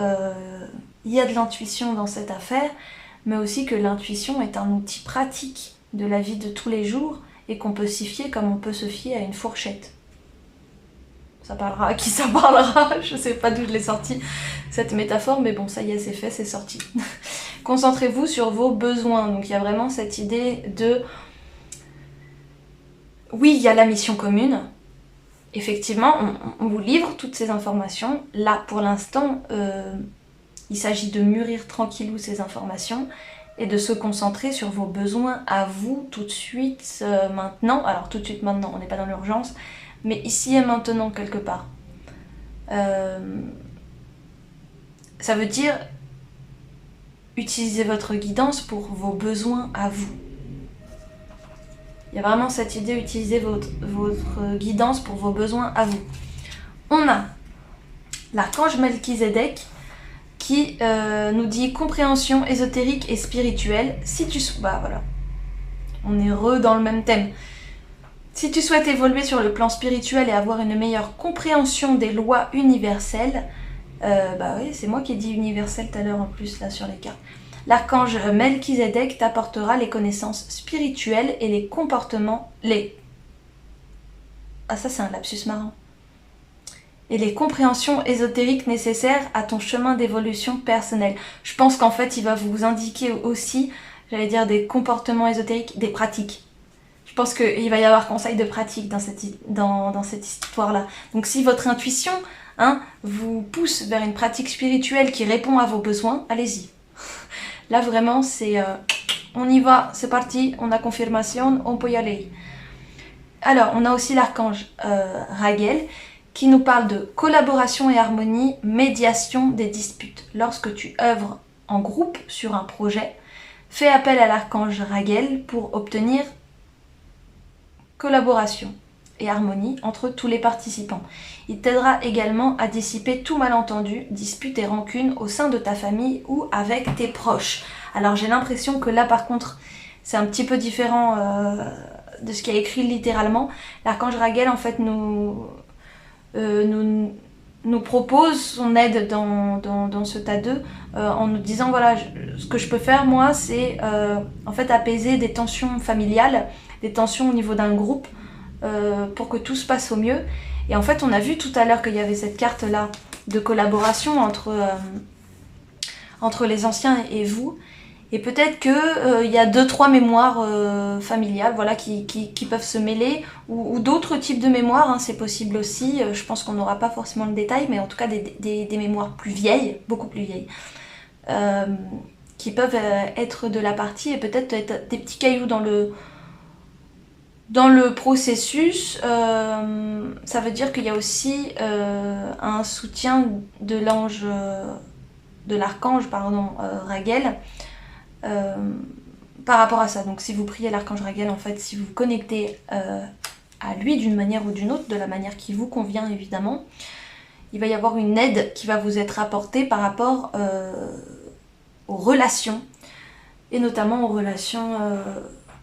il y a de l'intuition dans cette affaire, mais aussi que l'intuition est un outil pratique de la vie de tous les jours et qu'on peut s'y fier comme on peut se fier à une fourchette. Ça parlera à qui ça parlera, je sais pas d'où je l'ai sorti cette métaphore, mais bon ça y est c'est fait, c'est sorti. Concentrez-vous sur vos besoins, donc il y a vraiment cette idée de... Oui, il y a la mission commune, effectivement on vous livre toutes ces informations, là pour l'instant il s'agit de mûrir tranquillou ces informations et de se concentrer sur vos besoins à vous tout de suite, maintenant. Alors tout de suite maintenant, on n'est pas dans l'urgence, mais ici et maintenant quelque part. Ça veut dire utiliser votre guidance pour vos besoins à vous. Il y a vraiment cette idée, utiliser votre guidance pour vos besoins à vous. On a l'archange Melchizedek qui nous dit compréhension ésotérique et spirituelle. Si tu... Bah voilà, on est dans le même thème. Si tu souhaites évoluer sur le plan spirituel et avoir une meilleure compréhension des lois universelles, bah oui, c'est moi qui ai dit universel tout à l'heure en plus là sur les cartes. L'archange Melchizedek t'apportera les connaissances spirituelles et les comportements, Ah ça c'est un lapsus marrant. Et les compréhensions ésotériques nécessaires à ton chemin d'évolution personnelle. Je pense qu'en fait il va vous indiquer aussi, j'allais dire des comportements ésotériques, des pratiques. Je pense qu'il va y avoir conseil de pratique dans cette histoire-là. Donc si votre intuition vous pousse vers une pratique spirituelle qui répond à vos besoins, allez-y. Là vraiment c'est on y va, c'est parti, on a confirmation, on peut y aller. Alors on a aussi l'archange Raguel qui nous parle de collaboration et harmonie, médiation des disputes. Lorsque tu œuvres en groupe sur un projet, fais appel à l'archange Raguel pour obtenir collaboration et harmonie entre tous les participants. Il t'aidera également à dissiper tout malentendu, disputes et rancunes au sein de ta famille ou avec tes proches. Alors j'ai l'impression que là par contre c'est un petit peu différent de ce qui est écrit littéralement. L'archange Raguel en fait nous propose son aide dans ce tas 2 en nous disant voilà, ce que je peux faire moi c'est en fait apaiser des tensions familiales, des tensions au niveau d'un groupe pour que tout se passe au mieux. Et en fait on a vu tout à l'heure qu'il y avait cette carte là de collaboration entre les anciens et vous. Et peut-être qu'il y a 2-3 mémoires familiales voilà, qui peuvent se mêler, ou d'autres types de mémoires, c'est possible aussi. Je pense qu'on n'aura pas forcément le détail, mais en tout cas des mémoires plus vieilles, beaucoup plus vieilles, qui peuvent être de la partie et peut-être être des petits cailloux dans le processus. Ça veut dire qu'il y a aussi un soutien de l'archange Raguel. Par rapport à ça, donc si vous priez l'archange Raguel, en fait, si vous vous connectez à lui d'une manière ou d'une autre, de la manière qui vous convient évidemment, il va y avoir une aide qui va vous être apportée par rapport aux relations, et notamment aux relations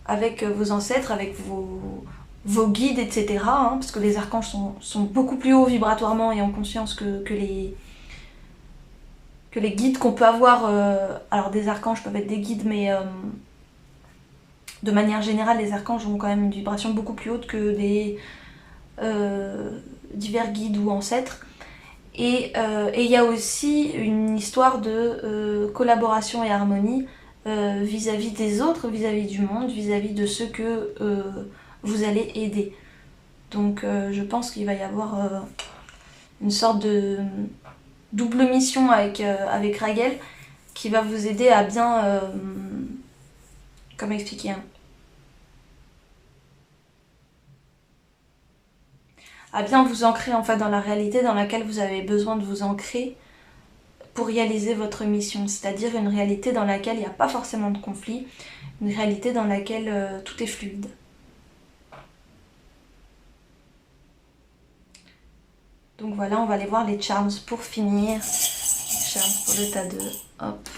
avec vos ancêtres, avec vos guides, etc. Parce que les archanges sont beaucoup plus hauts vibratoirement et ont conscience que les guides qu'on peut avoir, alors des archanges peuvent être des guides, mais de manière générale, les archanges ont quand même une vibration beaucoup plus haute que des divers guides ou ancêtres. Et il y a aussi une histoire de collaboration et harmonie vis-à-vis des autres, vis-à-vis du monde, vis-à-vis de ceux que vous allez aider. Donc je pense qu'il va y avoir une sorte de double mission avec Raguel qui va vous aider à bien comment expliquer à bien vous ancrer en fait dans la réalité dans laquelle vous avez besoin de vous ancrer pour réaliser votre mission, c'est-à-dire une réalité dans laquelle il n'y a pas forcément de conflit, une réalité dans laquelle tout est fluide. Donc voilà, on va aller voir les charms pour finir. Charms pour le tas 2. Hop.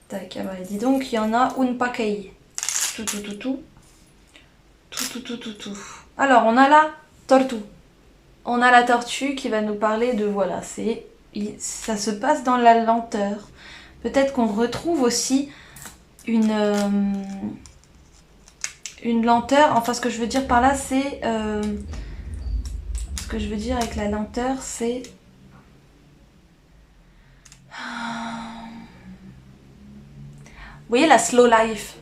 Tac, alors dis donc, il y en a un paquet. Tout. Alors, on a la tortue. On a la tortue qui va nous parler de, voilà, ça se passe dans la lenteur. Peut-être qu'on retrouve aussi une lenteur. Enfin, ce que je veux dire par là, c'est... ce que je veux dire avec la lenteur, c'est... Vous voyez la slow life,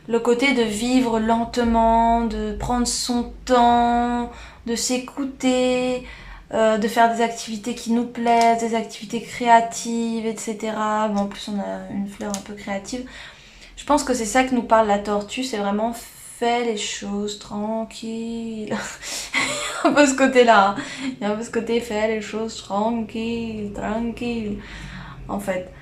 le côté de vivre lentement, de prendre son temps, de s'écouter, de faire des activités qui nous plaisent, des activités créatives, etc. Bon, en plus on a une fleur un peu créative. Je pense que c'est ça que nous parle la tortue, c'est vraiment fais les choses tranquilles. Un peu ce côté-là, hein. Il y a un peu ce côté fais les choses tranquilles, tranquilles, en fait.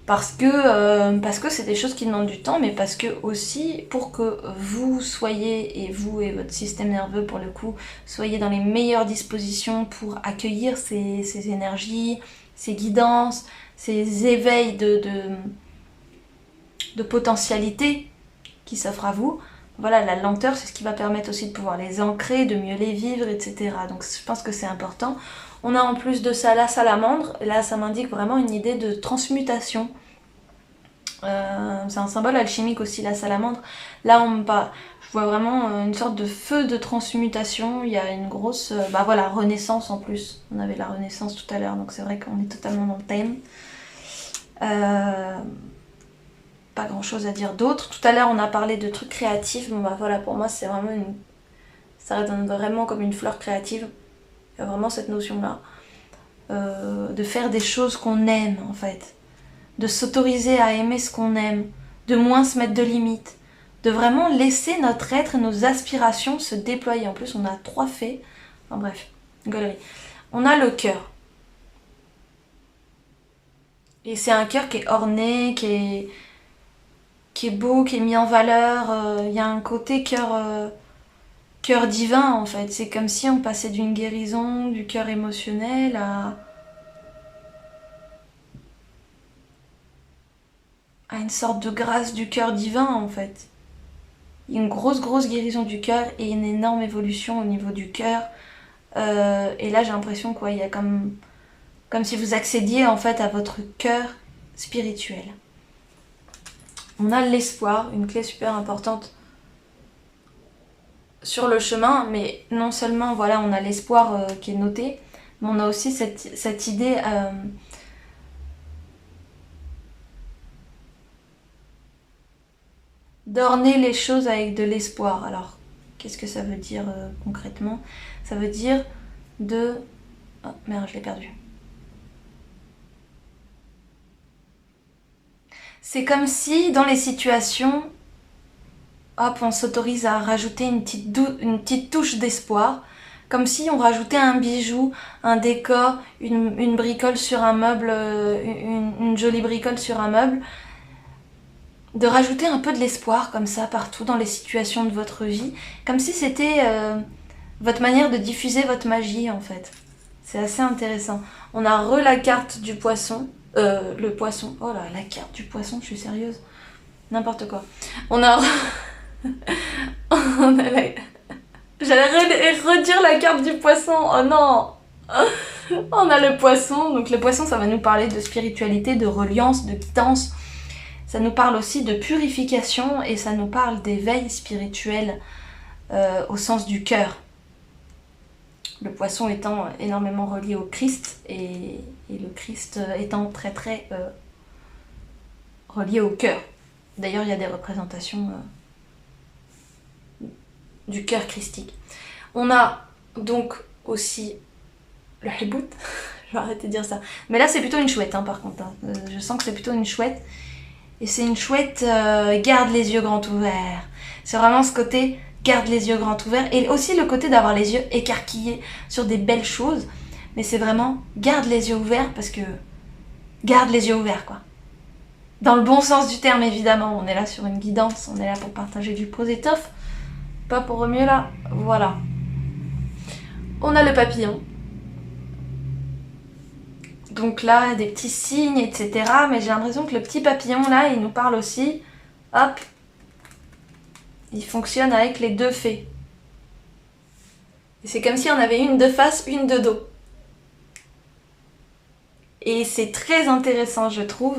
Parce que c'est des choses qui demandent du temps, mais parce que aussi pour que vous soyez, et vous et votre système nerveux pour le coup, soyez dans les meilleures dispositions pour accueillir ces énergies, ces guidances, ces éveils de potentialité qui s'offrent à vous. Voilà, la lenteur, c'est ce qui va permettre aussi de pouvoir les ancrer, de mieux les vivre, etc. Donc je pense que c'est important. On a en plus de ça la salamandre. Là, ça m'indique vraiment une idée de transmutation. C'est un symbole alchimique aussi, la salamandre. Là, je vois vraiment une sorte de feu de transmutation. Il y a une grosse renaissance en plus. On avait la renaissance tout à l'heure, donc c'est vrai qu'on est totalement dans le thème. Pas grand chose à dire d'autre. Tout à l'heure, on a parlé de trucs créatifs. Bon, voilà, pour moi, c'est vraiment ça résonne vraiment comme une fleur créative. Il y a vraiment cette notion-là. De faire des choses qu'on aime, en fait. De s'autoriser à aimer ce qu'on aime. De moins se mettre de limites. De vraiment laisser notre être et nos aspirations se déployer. En plus, on a 3 fées. Enfin bref, galerie. On a le cœur. Et c'est un cœur qui est orné, qui est beau, qui est mis en valeur. Il y a un côté cœur divin, en fait. C'est comme si on passait d'une guérison du cœur émotionnel à une sorte de grâce du cœur divin, en fait. Il y a une grosse guérison du cœur et une énorme évolution au niveau du cœur. Et là, j'ai l'impression qu'il y a comme si vous accédiez, en fait, à votre cœur spirituel. On a l'espoir, une clé super importante sur le chemin, mais non seulement voilà, on a l'espoir qui est noté, mais on a aussi cette idée d'orner les choses avec de l'espoir. Alors, qu'est-ce que ça veut dire concrètement? Ça veut dire de... Oh merde, je l'ai perdu. C'est comme si dans les situations, hop, on s'autorise à rajouter une petite touche d'espoir, comme si on rajoutait un bijou, un décor, une bricole sur un meuble, une jolie bricole sur un meuble, de rajouter un peu de l'espoir comme ça partout dans les situations de votre vie, comme si c'était votre manière de diffuser votre magie en fait. C'est assez intéressant. On a la carte du poisson, le poisson, oh là, la carte du poisson, je suis sérieuse, n'importe quoi. On a... J'allais redire la carte du poisson, oh non. On a le poisson, donc le poisson ça va nous parler de spiritualité, de reliance, de guidance. Ça nous parle aussi de purification et ça nous parle d'éveil spirituel au sens du cœur. Le poisson étant énormément relié au Christ et le Christ étant très relié au cœur. D'ailleurs il y a des représentations du cœur christique. On a donc aussi le hibout, je vais arrêter de dire ça. Mais là c'est plutôt une chouette par contre. Je sens que c'est plutôt une chouette. Et c'est une chouette garde les yeux grands ouverts. C'est vraiment ce côté garde les yeux grands ouverts. Et aussi le côté d'avoir les yeux écarquillés sur des belles choses. Mais c'est vraiment garde les yeux ouverts parce que garde les yeux ouverts quoi. Dans le bon sens du terme évidemment. On est là sur une guidance. On est là pour partager du positif. Pas pour remuer là. Voilà. On a le papillon. Donc là, des petits signes, etc. Mais j'ai l'impression que le petit papillon, là, il nous parle aussi. Hop. Il fonctionne avec les 2 fées. Et c'est comme si on avait une de face, une de dos. Et c'est très intéressant, je trouve.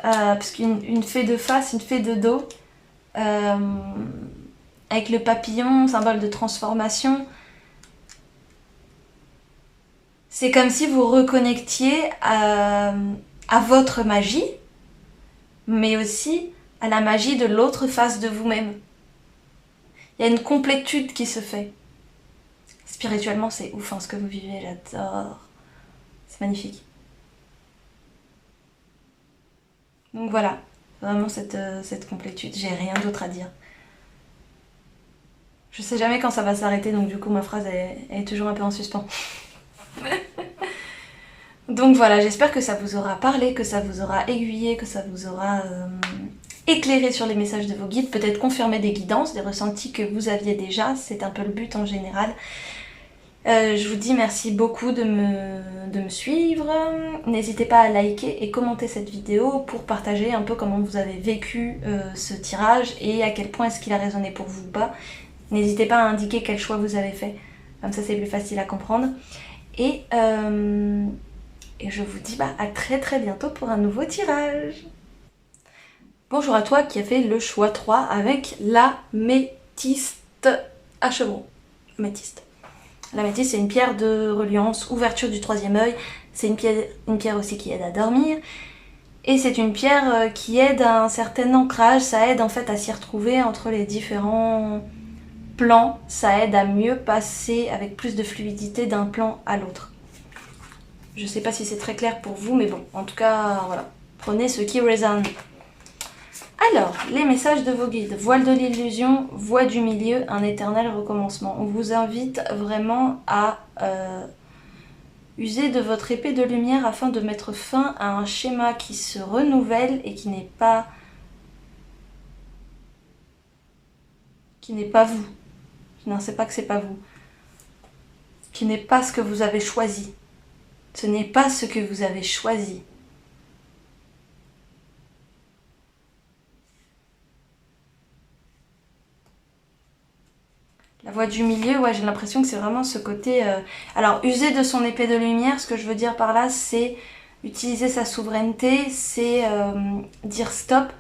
Parce qu'une fée de face, une fée de dos. Avec le papillon, symbole de transformation. C'est comme si vous reconnectiez à votre magie, mais aussi à la magie de l'autre face de vous-même. Il y a une complétude qui se fait. spirituellement c'est ouf hein, ce que vous vivez, j'adore. C'est magnifique. Donc voilà, vraiment cette complétude, j'ai rien d'autre à dire. Je sais jamais quand ça va s'arrêter, donc du coup ma phrase elle est toujours un peu en suspens. Donc voilà, j'espère que ça vous aura parlé, que ça vous aura aiguillé, que ça vous aura éclairé sur les messages de vos guides, peut-être confirmé des guidances, des ressentis que vous aviez déjà, c'est un peu le but en général. Je vous dis merci beaucoup de me suivre, n'hésitez pas à liker et commenter cette vidéo pour partager un peu comment vous avez vécu ce tirage et à quel point est-ce qu'il a résonné pour vous ou pas. N'hésitez pas à indiquer quel choix vous avez fait, comme ça c'est plus facile à comprendre. Et je vous dis à très bientôt pour un nouveau tirage. Bonjour à toi qui as fait le choix 3 avec l'améthyste à chevron. L'améthyste. L'améthyste c'est une pierre de reliance, ouverture du troisième œil. C'est une pierre aussi qui aide à dormir. Et c'est une pierre qui aide à un certain ancrage. Ça aide en fait à s'y retrouver entre les différents plans. Ça aide à mieux passer avec plus de fluidité d'un plan à l'autre. Je sais pas si c'est très clair pour vous, mais bon, en tout cas, voilà. Prenez ce qui résonne. Alors, les messages de vos guides. Voile de l'illusion, voie du milieu, un éternel recommencement. On vous invite vraiment à user de votre épée de lumière afin de mettre fin à un schéma qui se renouvelle et qui n'est pas vous. Non, c'est pas que c'est pas vous. Qui n'est pas ce que vous avez choisi. Ce n'est pas ce que vous avez choisi. La voie du milieu, ouais, j'ai l'impression que c'est vraiment ce côté... Alors, user de son épée de lumière, ce que je veux dire par là, c'est utiliser sa souveraineté, c'est dire stop,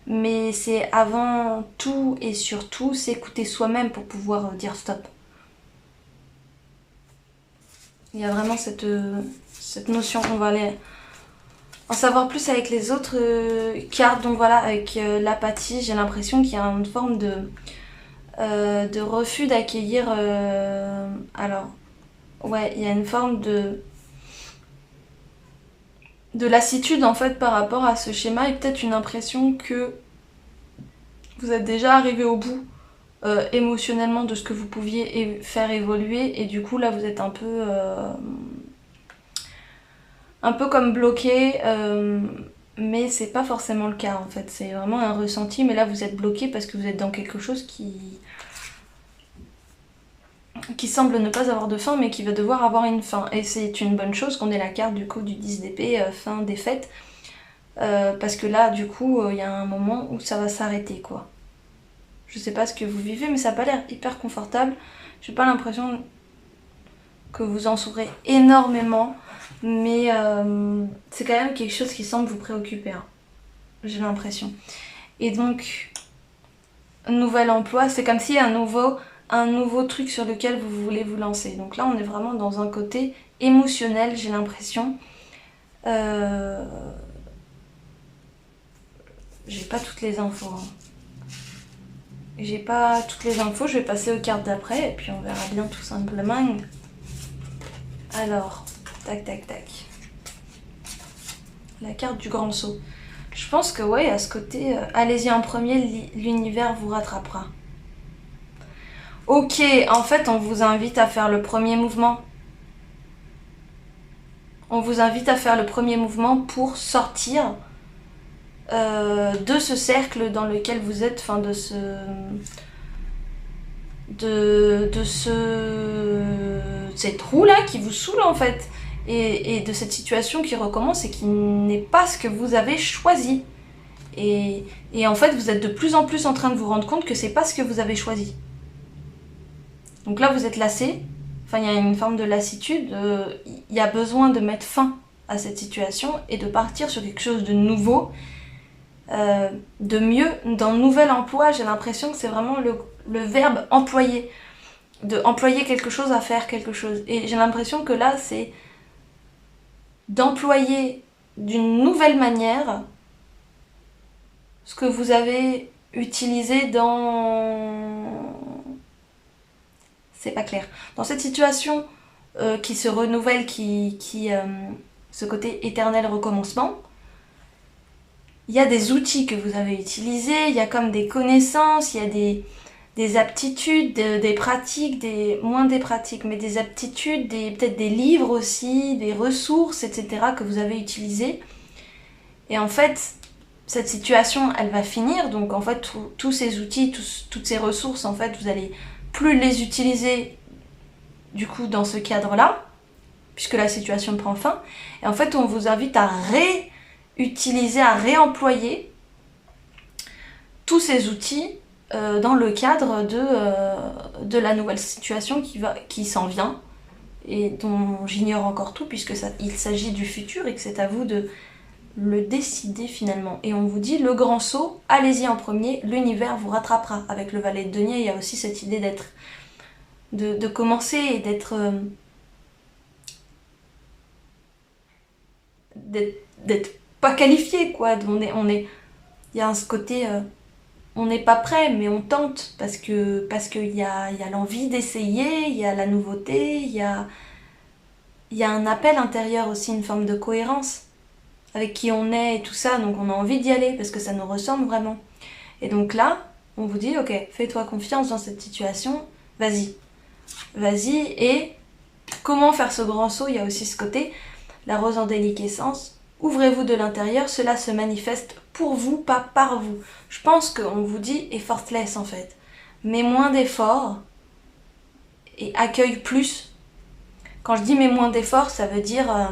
mais c'est avant tout et surtout s'écouter soi-même pour pouvoir dire stop. Il y a vraiment cette notion, on va aller en savoir plus avec les autres cartes. Donc voilà, avec l'apathie, j'ai l'impression qu'il y a une forme de refus d'accueillir... alors, ouais, il y a une forme de lassitude en fait par rapport à ce schéma et peut-être une impression que vous êtes déjà arrivé au bout émotionnellement de ce que vous pouviez faire évoluer et du coup là vous êtes un peu comme bloqué, mais c'est pas forcément le cas en fait, c'est vraiment un ressenti, mais là vous êtes bloqué parce que vous êtes dans quelque chose qui semble ne pas avoir de fin mais qui va devoir avoir une fin, et c'est une bonne chose qu'on ait la carte du coup du 10 d'épée, fin défaite, parce que là du coup il y a un moment où ça va s'arrêter quoi. Je sais pas ce que vous vivez mais ça a pas l'air hyper confortable, j'ai pas l'impression que vous en saurez énormément, mais c'est quand même quelque chose qui semble vous préoccuper, hein. J'ai l'impression. Et donc, nouvel emploi, c'est comme s'il y a un nouveau truc sur lequel vous voulez vous lancer. Donc là, on est vraiment dans un côté émotionnel, j'ai l'impression. J'ai pas toutes les infos, hein. J'ai pas toutes les infos, je vais passer aux cartes d'après et puis on verra bien tout simplement. Alors, tac. La carte du grand saut. Je pense que ouais, à ce côté, allez-y en premier, l'univers vous rattrapera. Ok, en fait, on vous invite à faire le premier mouvement. On vous invite à faire le premier mouvement pour sortir de ce cercle dans lequel vous êtes, enfin de cette roue là qui vous saoule en fait, et de cette situation qui recommence et qui n'est pas ce que vous avez choisi, et en fait vous êtes de plus en plus en train de vous rendre compte que c'est pas ce que vous avez choisi. Donc là vous êtes lassé, enfin il y a une forme de lassitude, il y a besoin de mettre fin à cette situation et de partir sur quelque chose de nouveau, de mieux, dans le nouvel emploi. J'ai l'impression que c'est vraiment le verbe employer, de employer quelque chose à faire quelque chose, et j'ai l'impression que là c'est d'employer d'une nouvelle manière ce que vous avez utilisé dans c'est pas clair. Dans cette situation qui se renouvelle, ce côté éternel recommencement, il y a des outils que vous avez utilisés, il y a comme des connaissances, il y a des aptitudes, des pratiques, moins des pratiques, mais des aptitudes, peut-être des livres aussi, des ressources, etc. que vous avez utilisées. Et en fait, cette situation, elle va finir, donc en fait, tous ces outils, toutes ces ressources, en fait, vous allez plus les utiliser, du coup, dans ce cadre-là, puisque la situation prend fin. Et en fait, on vous invite à réutiliser, à réemployer tous ces outils dans le cadre de la nouvelle situation qui s'en vient, et dont j'ignore encore tout, puisque il s'agit du futur, et que c'est à vous de le décider finalement. Et on vous dit, le grand saut, allez-y en premier, l'univers vous rattrapera. Avec le valet de denier, il y a aussi cette idée de commencer et d'être pas qualifié, quoi. Il y a ce côté, on n'est pas prêt, mais on tente, parce qu'il y a l'envie d'essayer, il y a la nouveauté, il y a un appel intérieur aussi, une forme de cohérence avec qui on est et tout ça, donc on a envie d'y aller parce que ça nous ressemble vraiment. Et donc là, on vous dit, ok, fais-toi confiance dans cette situation, vas-y, et comment faire ce grand saut? Il y a aussi ce côté, la rose en déliquescence, ouvrez-vous de l'intérieur, cela se manifeste pour vous, pas par vous. Je pense qu'on vous dit effortless en fait, mets moins d'efforts et accueille plus. Quand je dis mets moins d'efforts, ça veut dire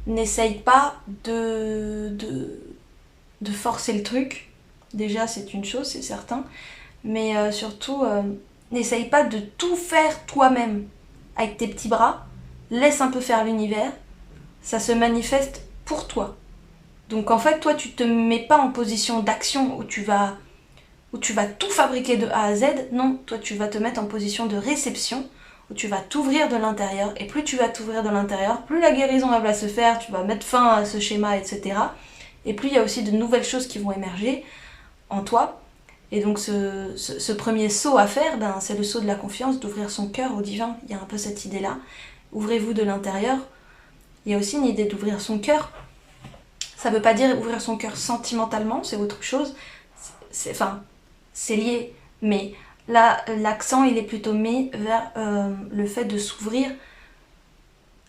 n'essaye pas de forcer le truc. Déjà, c'est une chose, c'est certain. Mais surtout, n'essaye pas de tout faire toi-même avec tes petits bras. Laisse un peu faire l'univers. Ça se manifeste pour toi. Donc en fait, toi, tu te mets pas en position d'action où tu vas tout fabriquer de A à Z. Non, toi, tu vas te mettre en position de réception, où tu vas t'ouvrir de l'intérieur, et plus tu vas t'ouvrir de l'intérieur, plus la guérison elle va se faire, tu vas mettre fin à ce schéma, etc. Et plus il y a aussi de nouvelles choses qui vont émerger en toi. Et donc ce premier saut à faire, c'est le saut de la confiance, d'ouvrir son cœur au divin. Il y a un peu cette idée-là. Ouvrez-vous de l'intérieur. Il y a aussi une idée d'ouvrir son cœur. Ça ne veut pas dire ouvrir son cœur sentimentalement, c'est autre chose. C'est lié, mais là, l'accent, il est plutôt mis vers le fait de s'ouvrir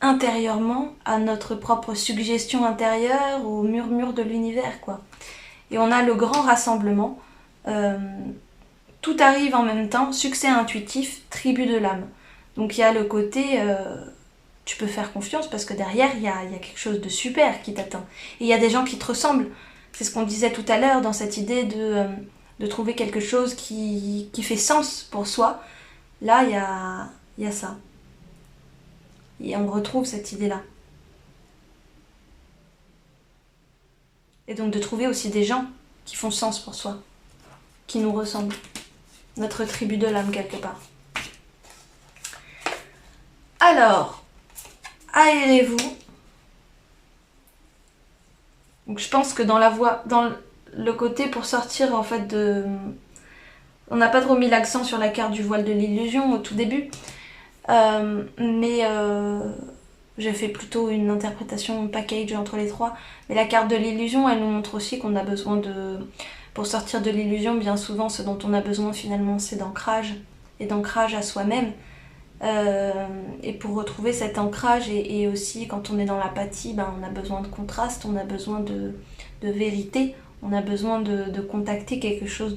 intérieurement à notre propre suggestion intérieure, au murmure de l'univers, quoi. Et on a le grand rassemblement. Tout arrive en même temps, succès intuitif, tribu de l'âme. Donc il y a le côté, tu peux faire confiance parce que derrière, il y a quelque chose de super qui t'attend. Et il y a des gens qui te ressemblent. C'est ce qu'on disait tout à l'heure dans cette idée de trouver quelque chose qui fait sens pour soi. Là, il y a ça. Et on retrouve cette idée-là. Et donc de trouver aussi des gens qui font sens pour soi, qui nous ressemblent. Notre tribu de l'âme quelque part. Alors, aérez-vous. Donc je pense que dans le côté pour sortir en fait de... On n'a pas trop mis l'accent sur la carte du voile de l'illusion au tout début, mais j'ai fait plutôt une interprétation package entre les trois. Mais la carte de l'illusion, elle nous montre aussi qu'on a besoin pour sortir de l'illusion, bien souvent ce dont on a besoin finalement c'est d'ancrage, et d'ancrage à soi-même. Et pour retrouver cet ancrage et aussi quand on est dans l'apathie, on a besoin de contraste, on a besoin de vérité, on a besoin de contacter quelque chose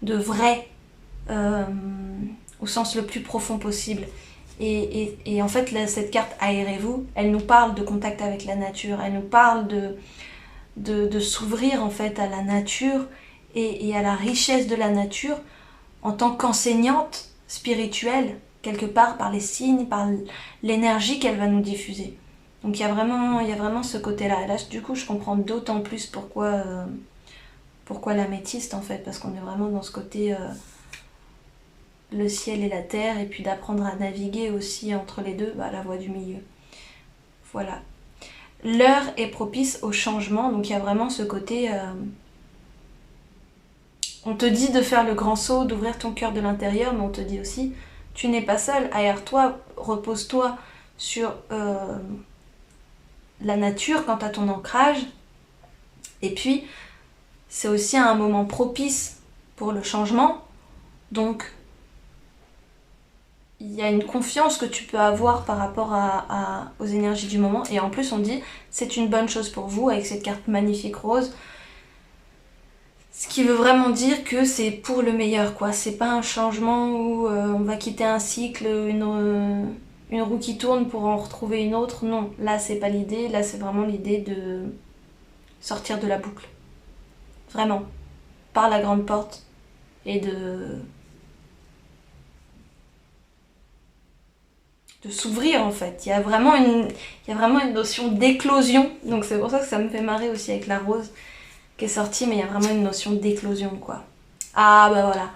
de vrai au sens le plus profond possible. Et en fait cette carte aérez-vous, elle nous parle de contact avec la nature, elle nous parle de s'ouvrir en fait à la nature et à la richesse de la nature en tant qu'enseignante spirituelle quelque part, par les signes, par l'énergie qu'elle va nous diffuser. Donc il y a vraiment ce côté-là. Et là, du coup, je comprends d'autant plus pourquoi l'améthyste, en fait, parce qu'on est vraiment dans ce côté le ciel et la terre, et puis d'apprendre à naviguer aussi entre les deux, la voie du milieu. Voilà. L'heure est propice au changement, donc il y a vraiment ce côté... on te dit de faire le grand saut, d'ouvrir ton cœur de l'intérieur, mais on te dit aussi Tu n'es pas seul, aère-toi, repose-toi sur la nature quant à ton ancrage. Et puis, c'est aussi un moment propice pour le changement. Donc, il y a une confiance que tu peux avoir par rapport aux énergies du moment. Et en plus, on dit, c'est une bonne chose pour vous avec cette carte magnifique rose. Ce qui veut vraiment dire que c'est pour le meilleur, quoi. C'est pas un changement où on va quitter un cycle, une roue qui tourne pour en retrouver une autre. Non, là, c'est pas l'idée. Là, c'est vraiment l'idée de sortir de la boucle. Vraiment. Par la grande porte. Et de s'ouvrir, en fait. Il y a vraiment une notion d'éclosion. Donc c'est pour ça que ça me fait marrer aussi avec la rose qui est sortie, mais il y a vraiment une notion d'éclosion, quoi. Ah bah voilà,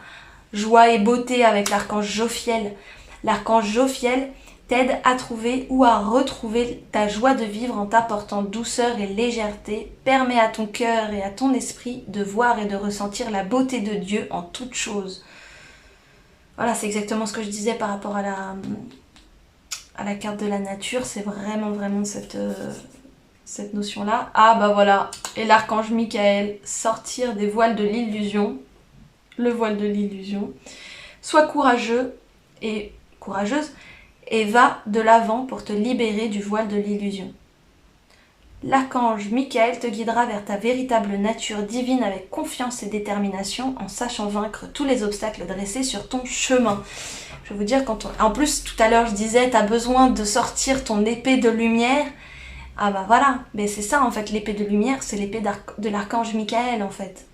joie et beauté avec l'archange Jophiel. L'archange Jophiel t'aide à trouver ou à retrouver ta joie de vivre en t'apportant douceur et légèreté, permet à ton cœur et à ton esprit de voir et de ressentir la beauté de Dieu en toutes choses. Voilà, c'est exactement ce que je disais par rapport à la carte de la nature, c'est vraiment cette notion-là. Ah bah voilà, et l'archange Michael, sortir des voiles de l'illusion, le voile de l'illusion. Sois courageux et courageuse et va de l'avant pour te libérer du voile de l'illusion. L'archange Michael te guidera vers ta véritable nature divine avec confiance et détermination en sachant vaincre tous les obstacles dressés sur ton chemin. Je vais vous dire, en plus tout à l'heure je disais, tu as besoin de sortir ton épée de lumière. Ah bah voilà, mais c'est ça en fait, l'épée de lumière, c'est l'épée de l'archange Michael en fait.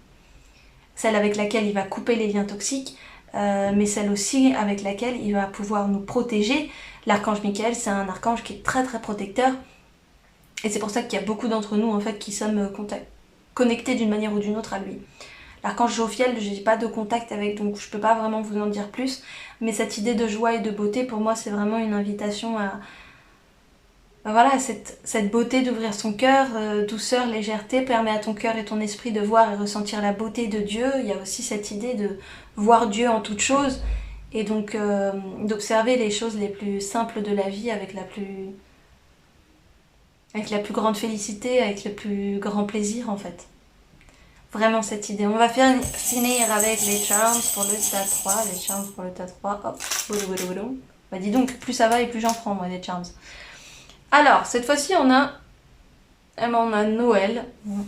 Celle avec laquelle il va couper les liens toxiques, mais celle aussi avec laquelle il va pouvoir nous protéger. L'archange Michael, c'est un archange qui est très très protecteur. Et c'est pour ça qu'il y a beaucoup d'entre nous en fait qui sommes connectés d'une manière ou d'une autre à lui. L'archange Jophiel, je n'ai pas de contact avec, donc je ne peux pas vraiment vous en dire plus. Mais cette idée de joie et de beauté, pour moi, c'est vraiment une invitation à... Voilà, cette beauté d'ouvrir son cœur, douceur, légèreté, permet à ton cœur et ton esprit de voir et ressentir la beauté de Dieu. Il y a aussi cette idée de voir Dieu en toutes choses et donc d'observer les choses les plus simples de la vie avec la plus grande félicité, avec le plus grand plaisir en fait. Vraiment cette idée. On va finir avec les charms pour le tas 3. Les charms pour le tas 3. Hop, boulou. Bah dis donc, plus ça va et plus j'en prends moi des charms. Alors, cette fois-ci, on a Noël,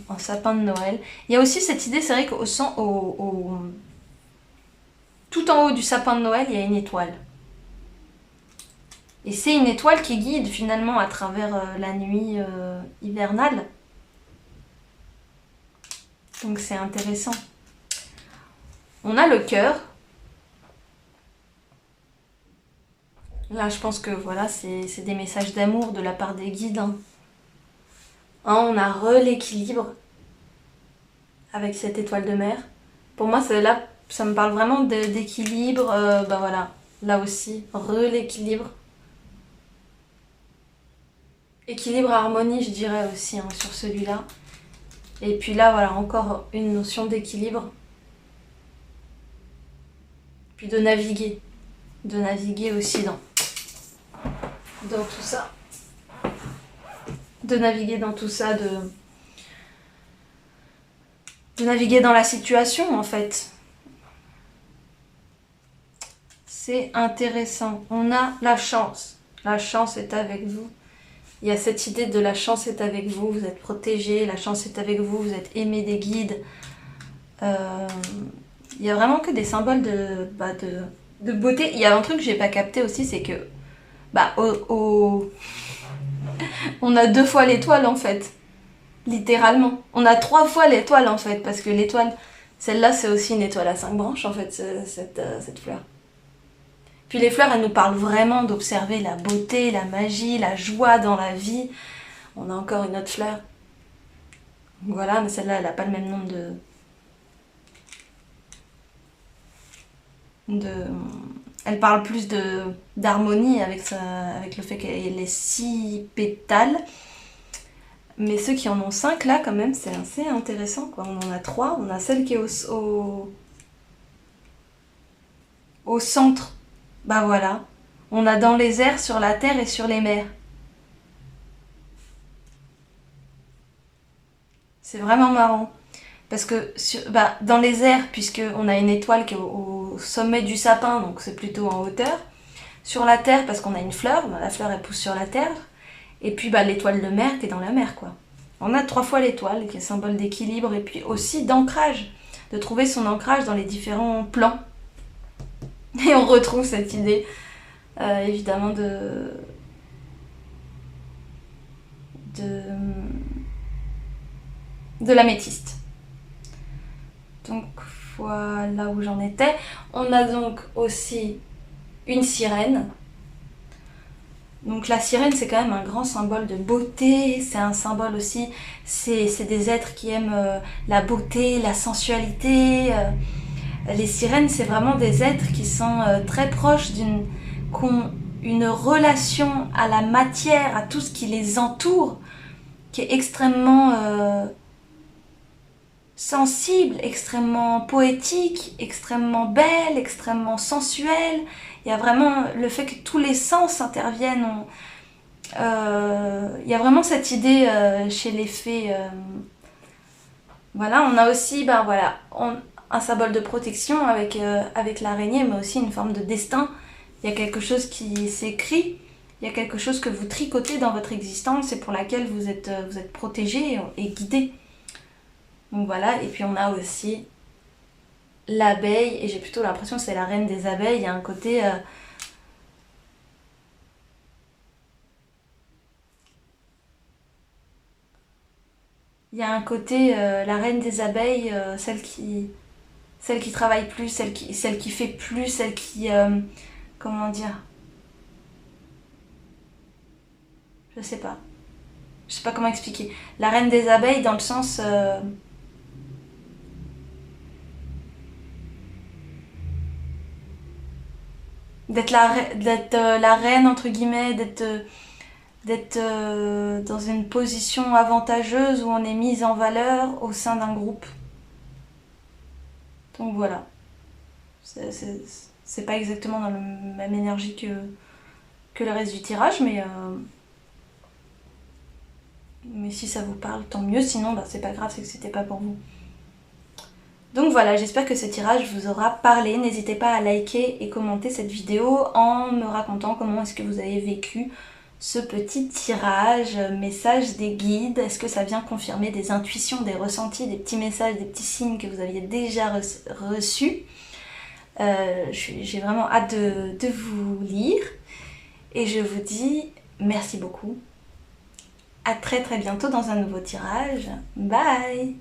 un sapin de Noël. Il y a aussi cette idée, c'est vrai tout en haut du sapin de Noël, il y a une étoile. Et c'est une étoile qui guide finalement à travers la nuit hivernale. Donc c'est intéressant. On a le cœur. Là, je pense que voilà, c'est des messages d'amour de la part des guides. On a l'équilibre avec cette étoile de mer. Pour moi, là, ça me parle vraiment d'équilibre. Ben voilà, là aussi, l'équilibre. Équilibre, harmonie, je dirais aussi sur celui-là. Et puis là, voilà, encore une notion d'équilibre. Puis de naviguer. De naviguer aussi dans tout ça. De naviguer dans tout ça, de naviguer dans la situation en fait. C'est intéressant. On a la chance. La chance est avec vous. Il y a cette idée de la chance est avec vous. Vous êtes protégé. La chance est avec vous. Vous êtes aimé des guides. Il y a vraiment que des symboles de beauté. Il y a un truc que j'ai pas capté aussi, c'est que on a 2 fois l'étoile en fait. Littéralement. On a 3 fois l'étoile en fait. Parce que l'étoile, celle-là c'est aussi une étoile à 5 branches en fait, cette fleur. Puis les fleurs, elles nous parlent vraiment d'observer la beauté, la magie, la joie dans la vie. On a encore une autre fleur. Voilà, mais celle-là, elle n'a pas le même nombre elle parle plus d'harmonie avec le fait qu'elle ait 6 pétales. Mais ceux qui en ont 5 là, quand même, c'est assez intéressant, quoi. On en a 3. On a celle qui est au centre Bah voilà, on a dans les airs, sur la terre et sur les mers. C'est vraiment marrant. Parce que dans les airs, puisqu'on a une étoile qui est au sommet du sapin, donc c'est plutôt en hauteur. Sur la terre, parce qu'on a une fleur, la fleur elle pousse sur la terre. Et puis l'étoile de mer qui est dans la mer, quoi. On a 3 fois l'étoile, qui est symbole d'équilibre, et puis aussi d'ancrage, de trouver son ancrage dans les différents plans. Et on retrouve cette idée, évidemment, de l'améthyste. Donc voilà où j'en étais. On a donc aussi une sirène. Donc la sirène, c'est quand même un grand symbole de beauté, c'est un symbole aussi, c'est des êtres qui aiment la beauté, la sensualité. Les sirènes, c'est vraiment des êtres qui sont très proches qui ont une relation à la matière, à tout ce qui les entoure, qui est extrêmement sensible, extrêmement poétique, extrêmement belle, extrêmement sensuelle. Il y a vraiment le fait que tous les sens interviennent. Il y a vraiment cette idée chez les fées. Voilà, on a aussi un symbole de protection avec l'araignée, mais aussi une forme de destin. Il y a quelque chose qui s'écrit, il y a quelque chose que vous tricotez dans votre existence et pour laquelle vous êtes protégé et guidé. Donc voilà, et puis on a aussi l'abeille, et j'ai plutôt l'impression que c'est la reine des abeilles. Il y a un côté... la reine des abeilles, celle qui travaille plus, celle qui fait plus, celle qui... comment dire? Je sais pas. Je sais pas comment expliquer. La reine des abeilles dans le sens... d'être la reine, entre guillemets, d'être dans une position avantageuse où on est mise en valeur au sein d'un groupe. Donc voilà. C'est pas exactement dans la même énergie que le reste du tirage, mais si ça vous parle, tant mieux. Sinon, c'est pas grave, c'est que c'était pas pour vous. Donc voilà, j'espère que ce tirage vous aura parlé. N'hésitez pas à liker et commenter cette vidéo en me racontant comment est-ce que vous avez vécu ce petit tirage, message des guides. Est-ce que ça vient confirmer des intuitions, des ressentis, des petits messages, des petits signes que vous aviez déjà reçus? J'ai vraiment hâte de vous lire. Et je vous dis merci beaucoup. À très très bientôt dans un nouveau tirage. Bye!